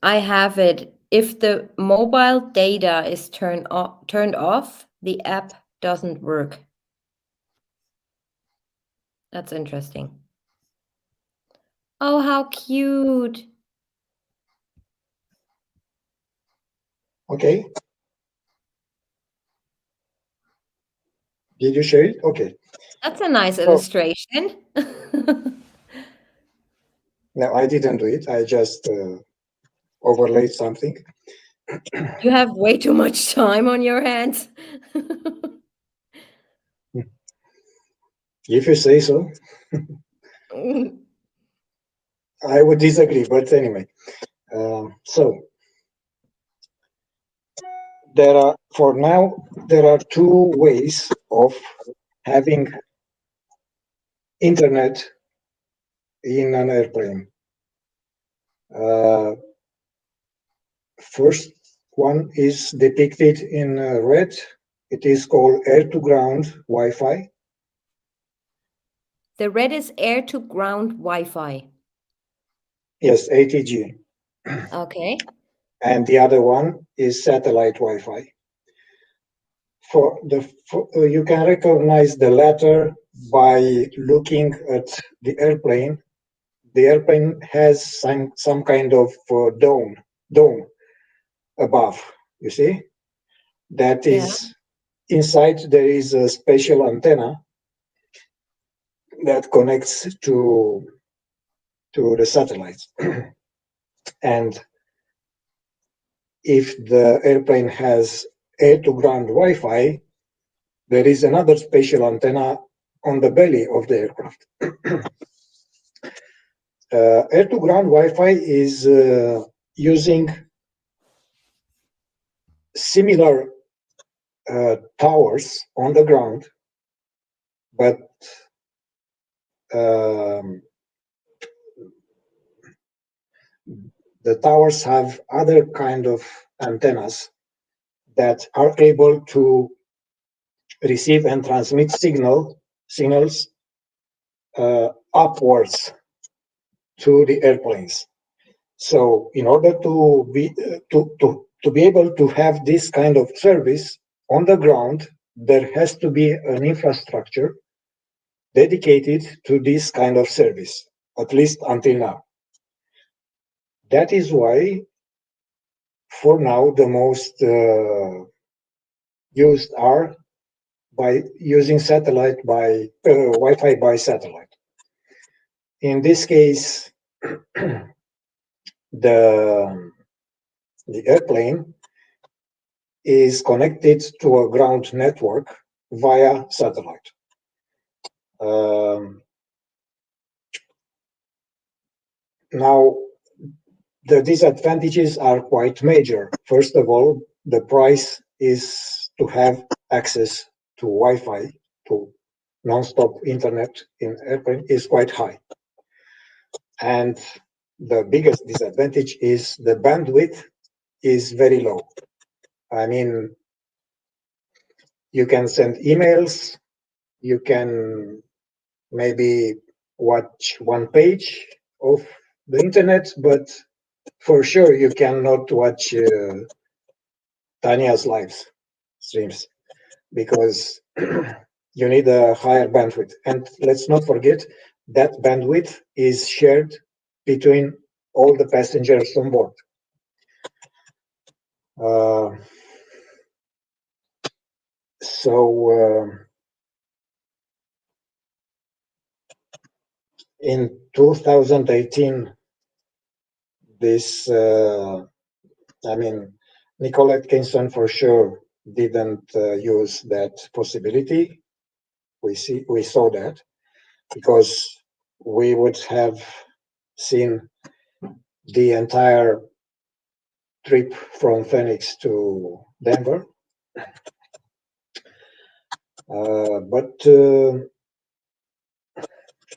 Speaker 1: I have it. If the mobile data is turned off, the app doesn't work. That's interesting. Oh, how cute.
Speaker 2: Okay. Did you share it? Okay.
Speaker 1: That's a nice illustration.
Speaker 2: No, I didn't do it. I just overlaid something.
Speaker 1: You have way too much time on your hands.
Speaker 2: If you say so. I would disagree, but anyway. So for now, there are two ways of having internet in an airplane. First one is depicted in red. It is called air-to-ground Wi-Fi.
Speaker 1: The red is air-to-ground Wi-Fi.
Speaker 2: Yes, ATG.
Speaker 1: Okay.
Speaker 2: And the other one is satellite Wi-Fi. You can recognize the latter by looking at the airplane. The airplane has some kind of dome above. You see, that is inside. There is a special antenna that connects to the satellites. And if the airplane has air-to-ground Wi-Fi, there is another special antenna on the belly of the aircraft. Air-to-ground Wi-Fi is using similar towers on the ground, but um, the towers have other kind of antennas that are able to receive and transmit signals upwards to the airplanes. So in order to be able to have this kind of service on the ground, there has to be an infrastructure dedicated to this kind of service, at least until now. That is why, for now, the most used are by using satellite by Wi-Fi by satellite. In this case, the airplane is connected to a ground network via satellite. Now, the disadvantages are quite major. First of all, the price is to have access to Wi-Fi, to non-stop internet in airplane is quite high. And the biggest disadvantage is the bandwidth is very low. I mean, you can send emails, you can maybe watch one page of the internet, but for sure you cannot watch Tanya's live streams because you need a higher bandwidth. And let's not forget that bandwidth is shared between all the passengers on board. In 2018, this, Nicole Atkinson for sure didn't use that possibility. We saw that because we would have seen the entire trip from Phoenix to Denver. But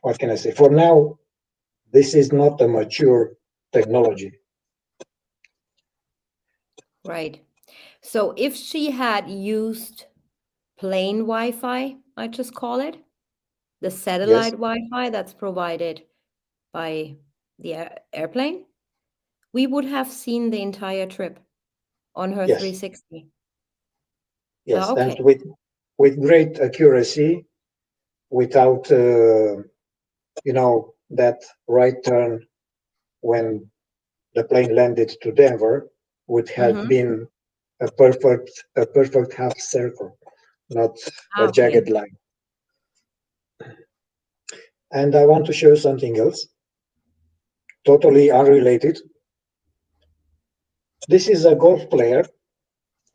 Speaker 2: what can I say? For now, this is not a mature technology.
Speaker 1: Right. So if she had used plain Wi-Fi, I just call it, the satellite
Speaker 2: Yes,
Speaker 1: Wi-Fi that's provided by the airplane, we would have seen the entire trip on her
Speaker 2: yes,
Speaker 1: 360.
Speaker 2: yes, and
Speaker 1: Okay.
Speaker 2: with great accuracy, without that right turn when the plane landed to Denver would have
Speaker 1: Mm-hmm.
Speaker 2: been a perfect half circle, not a
Speaker 1: Okay.
Speaker 2: jagged line. And I want to show something else, totally unrelated. This is a golf player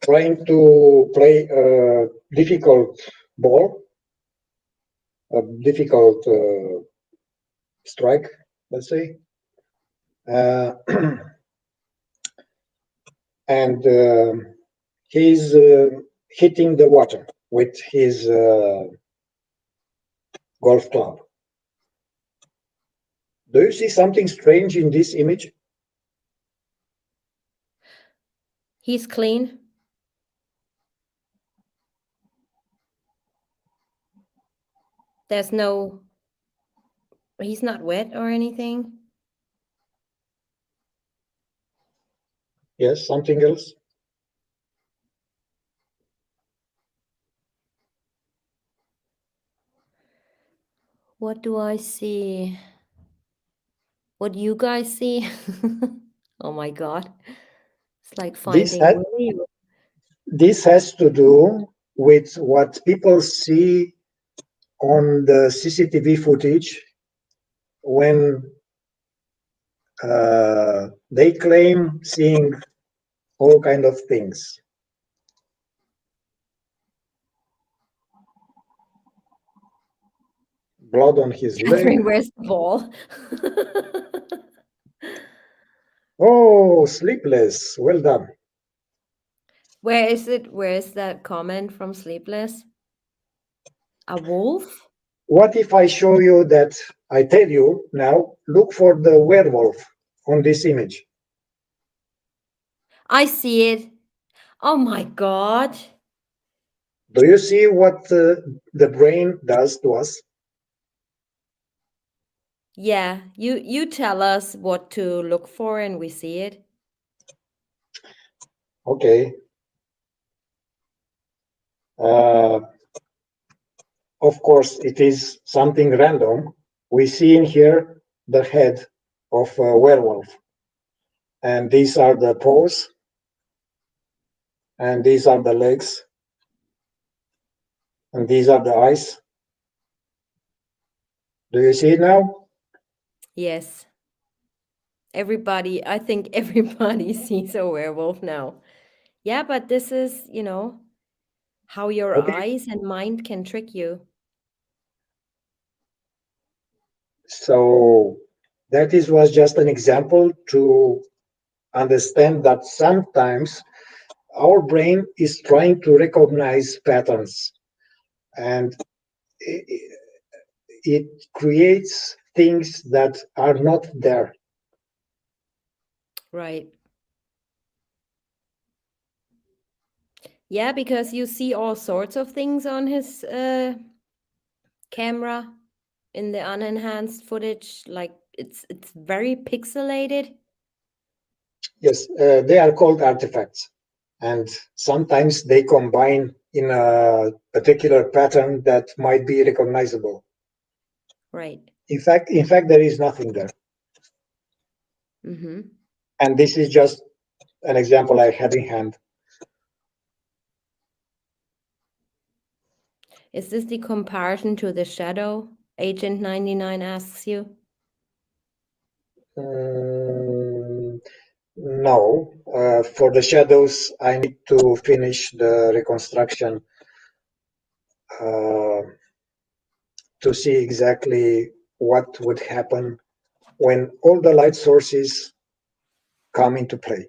Speaker 2: trying to play a difficult ball, a difficult strike, let's say. And he's hitting the water with his golf club. Do you see something strange in this image?
Speaker 1: He's clean. There's no, he's not wet or anything.
Speaker 2: Yes, something else?
Speaker 1: What do I see? What do you guys see? Oh my God. It's like
Speaker 2: This
Speaker 1: finding
Speaker 2: has,
Speaker 1: Willy.
Speaker 2: this has to do with what people see on the CCTV footage when they claim seeing all kind of things. Blood on his leg.
Speaker 1: Catherine, where's the ball?
Speaker 2: Oh, sleepless. Well done.
Speaker 1: Where is it? Where is that comment from Sleepless? A wolf?
Speaker 2: What if I show you that I tell you now, look for the werewolf on this image?
Speaker 1: I see it. Oh my God.
Speaker 2: Do you see what the brain does to us?
Speaker 1: Yeah, you tell us what to look for and we see it.
Speaker 2: Okay. Uh, of course, it is something random. We see in here the head of a werewolf. And these are the paws. And these are the legs. And these are the eyes. Do you see it now?
Speaker 1: Yes. Everybody, I think everybody sees a werewolf now. Yeah, but this is, how your
Speaker 2: Okay.
Speaker 1: eyes and mind can trick you.
Speaker 2: So was just an example to understand that sometimes our brain is trying to recognize patterns, and it creates things that are not there.
Speaker 1: Right. Yeah, because you see all sorts of things on his camera in the unenhanced footage. Like it's very pixelated.
Speaker 2: Yes, they are called artifacts, and sometimes they combine in a particular pattern that might be recognizable.
Speaker 1: Right.
Speaker 2: In fact, there is nothing there.
Speaker 1: Mm-hmm.
Speaker 2: And this is just an example I had in hand.
Speaker 1: Is this the comparison to the shadow? Agent 99 asks you.
Speaker 2: Mm, no, for the shadows, I need to finish the reconstruction uh, to see exactly what would happen when all the light sources come into play.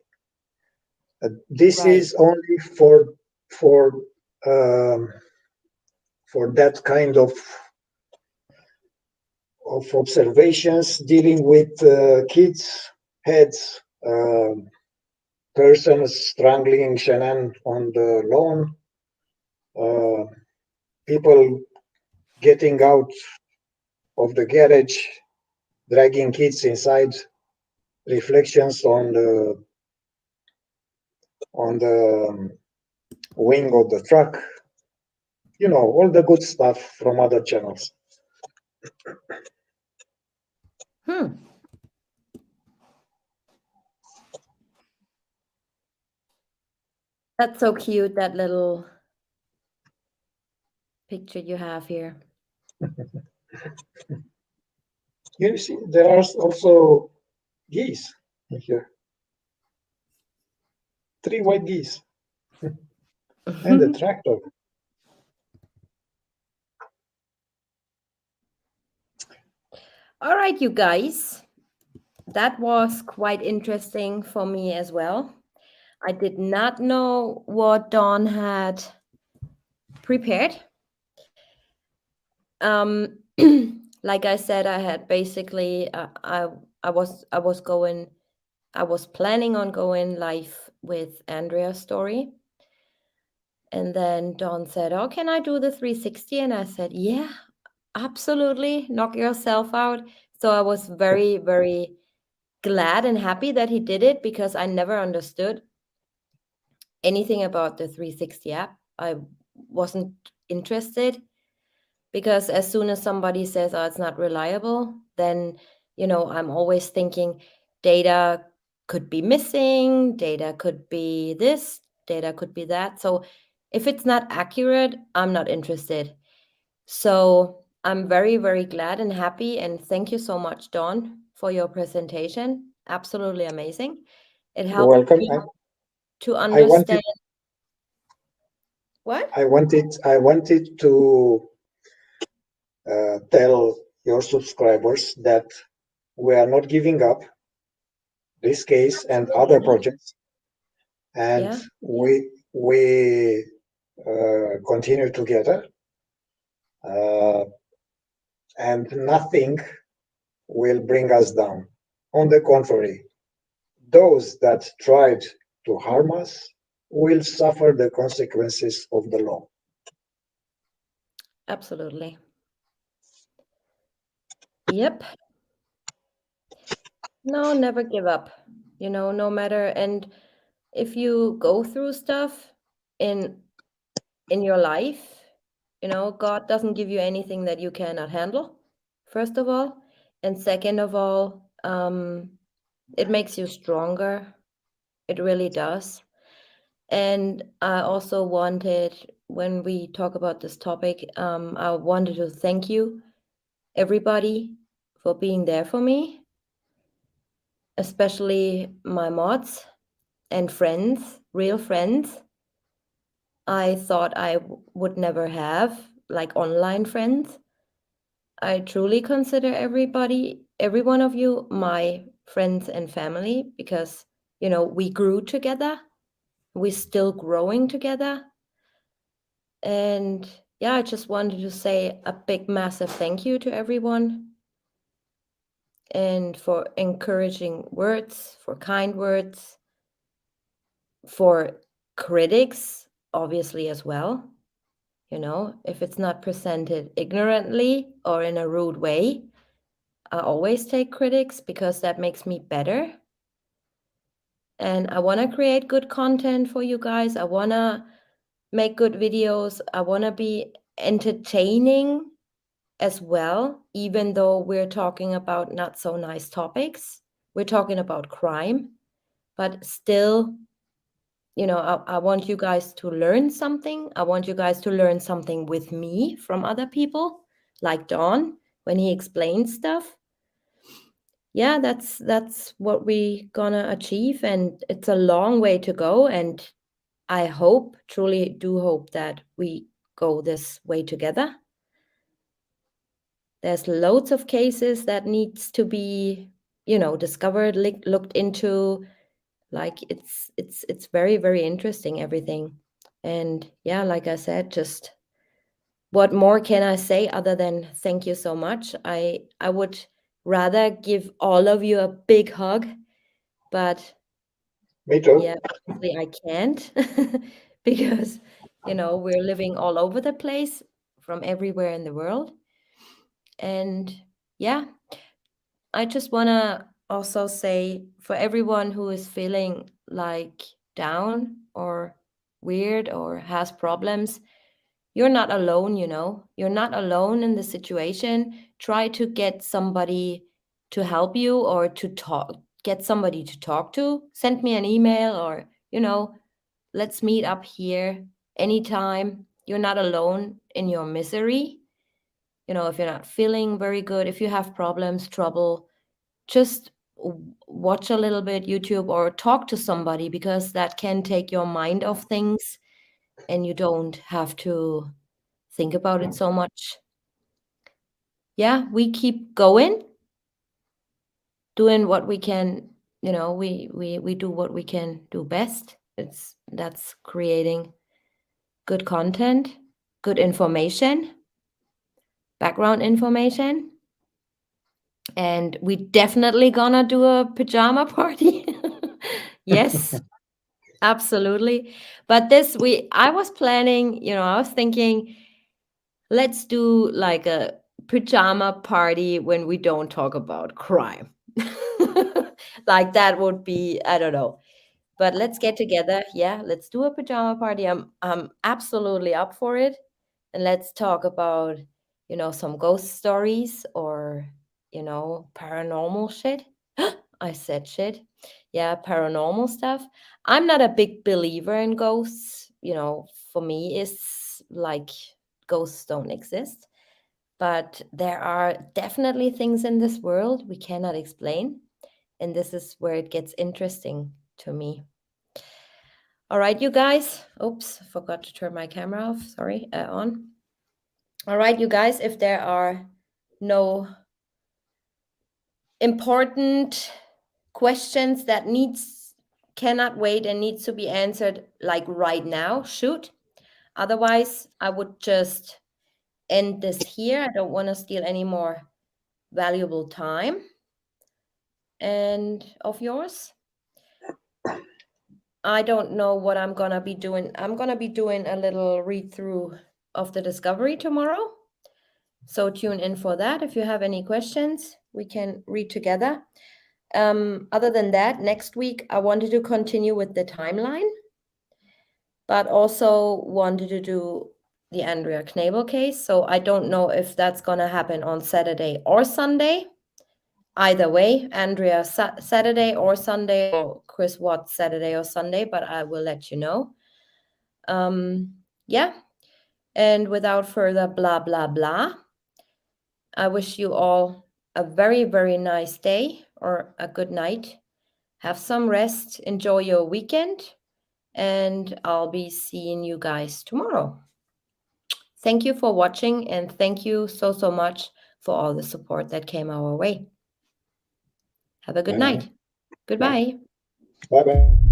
Speaker 2: This
Speaker 1: Right.
Speaker 2: is only for um, for that kind of observations dealing with kids' heads, persons strangling Shanann on the lawn, uh, people getting out of the garage, dragging kids inside, reflections on the wing of the truck, all the good stuff from other channels.
Speaker 1: Hmm. That's so cute, that little picture you have here.
Speaker 2: You see, there are also geese in here, 3 white geese, and a tractor.
Speaker 1: All right, you guys. That was quite interesting for me as well. I did not know what Dawn had prepared. Um, like I said, I had basically I was planning on going live with Andrea's story, and then Dawn said, "Oh, can I do the 360?" And I said, "Yeah, absolutely. Knock yourself out." So I was very, very glad and happy that he did it because I never understood anything about the 360 app. I wasn't interested because as soon as somebody says, "Oh, it's not reliable," then, I'm always thinking data could be missing, data could be this, data could be that. So if it's not accurate, I'm not interested. So I'm very, very glad and happy. And thank you so much, Dawn, for your presentation. Absolutely amazing. It
Speaker 2: You're
Speaker 1: helped
Speaker 2: welcome.
Speaker 1: me to
Speaker 2: I wanted
Speaker 1: understand what?
Speaker 2: I wanted to tell your subscribers that we are not giving up this case and other
Speaker 1: Absolutely not.
Speaker 2: projects, and
Speaker 1: Yeah.
Speaker 2: we continue together. Uh, and nothing will bring us down. On the contrary, those that tried to harm us will suffer the consequences of the law.
Speaker 1: Absolutely. Yep. No, never give up. No matter. And if you go through stuff in in your life, God doesn't give you anything that you cannot handle, first of all. And second of all, it makes you stronger. It really does. And I also wanted, when we talk about this topic, I wanted to thank you, everybody, for being there for me, especially my mods and friends, real friends. I thought I would never have, like online friends. I truly consider everybody, every one of you, my friends and family because, we grew together. We're still growing together. And yeah, I just wanted to say a big, massive thank you to everyone and for encouraging words, for kind words, for critics, obviously, as well. If it's not presented ignorantly or in a rude way, I always take critics because that makes me better. And I want to create good content for you guys. I want to make good videos. I want to be entertaining as well, even though we're talking about not so nice topics. We're talking about crime, but still, I want you guys to learn something. I want you guys to learn something with me from other people, like Don, when he explains stuff. Yeah, that's what we gonna achieve, and it's a long way to go. And I hope, truly do hope that we go this way together. There's loads of cases that needs to be, discovered, looked into. Like it's very, very interesting, everything. And yeah, like I said, just what more can I say other than thank you so much? I would rather give all of you a big hug, but
Speaker 2: Me too.
Speaker 1: yeah, obviously I can't because we're living all over the place from everywhere in the world. And yeah, I just want to also say, for everyone who is feeling like down or weird or has problems, you're not alone, You're not alone in the situation. Try to get somebody to help you or to get somebody to talk to. Send me an email or, let's meet up here anytime. You're not alone in your misery. If you're not feeling very good, if you have problems, trouble, just watch a little bit YouTube or talk to somebody because that can take your mind off things and you don't have to think about it so much. Yeah, we keep going, doing what we can, we do what we can do best. That's creating good content, good information, background information. And we definitely gonna do a pajama party. Yes, absolutely. But I was planning, I was thinking, let's do like a pajama party when we don't talk about crime. Like that would be, I don't know. But let's get together. Yeah, let's do a pajama party. I'm absolutely up for it. And let's talk about, some ghost stories or, paranormal shit. I said shit. Yeah, paranormal stuff. I'm not a big believer in ghosts. For me, it's like ghosts don't exist. But there are definitely things in this world we cannot explain. And this is where it gets interesting to me. All right, you guys. Oops, forgot to turn my camera off. Sorry, on. All right, you guys, if there are no important questions that cannot wait and needs to be answered like right now, shoot. Otherwise, I would just end this here. I don't want to steal any more valuable time and of yours. I don't know what I'm gonna be doing. I'm gonna be doing a little read through of the discovery tomorrow. So tune in for that. If you have any questions, we can read together. Other than that, next week I wanted to continue with the timeline, but also wanted to do the Andrea Knabel case. So I don't know if that's gonna happen on Saturday or Sunday. Either way, Andrea Saturday or Sunday, or Chris Watts Saturday or Sunday, but I will let you know. Yeah. And without further blah, blah, blah, I wish you all a very, very nice day or a good night. Have some rest, enjoy your weekend, and I'll be seeing you guys tomorrow. Thank you for watching, and thank you so, so much for all the support that came our way. Have a good night. Goodbye.
Speaker 2: Bye bye.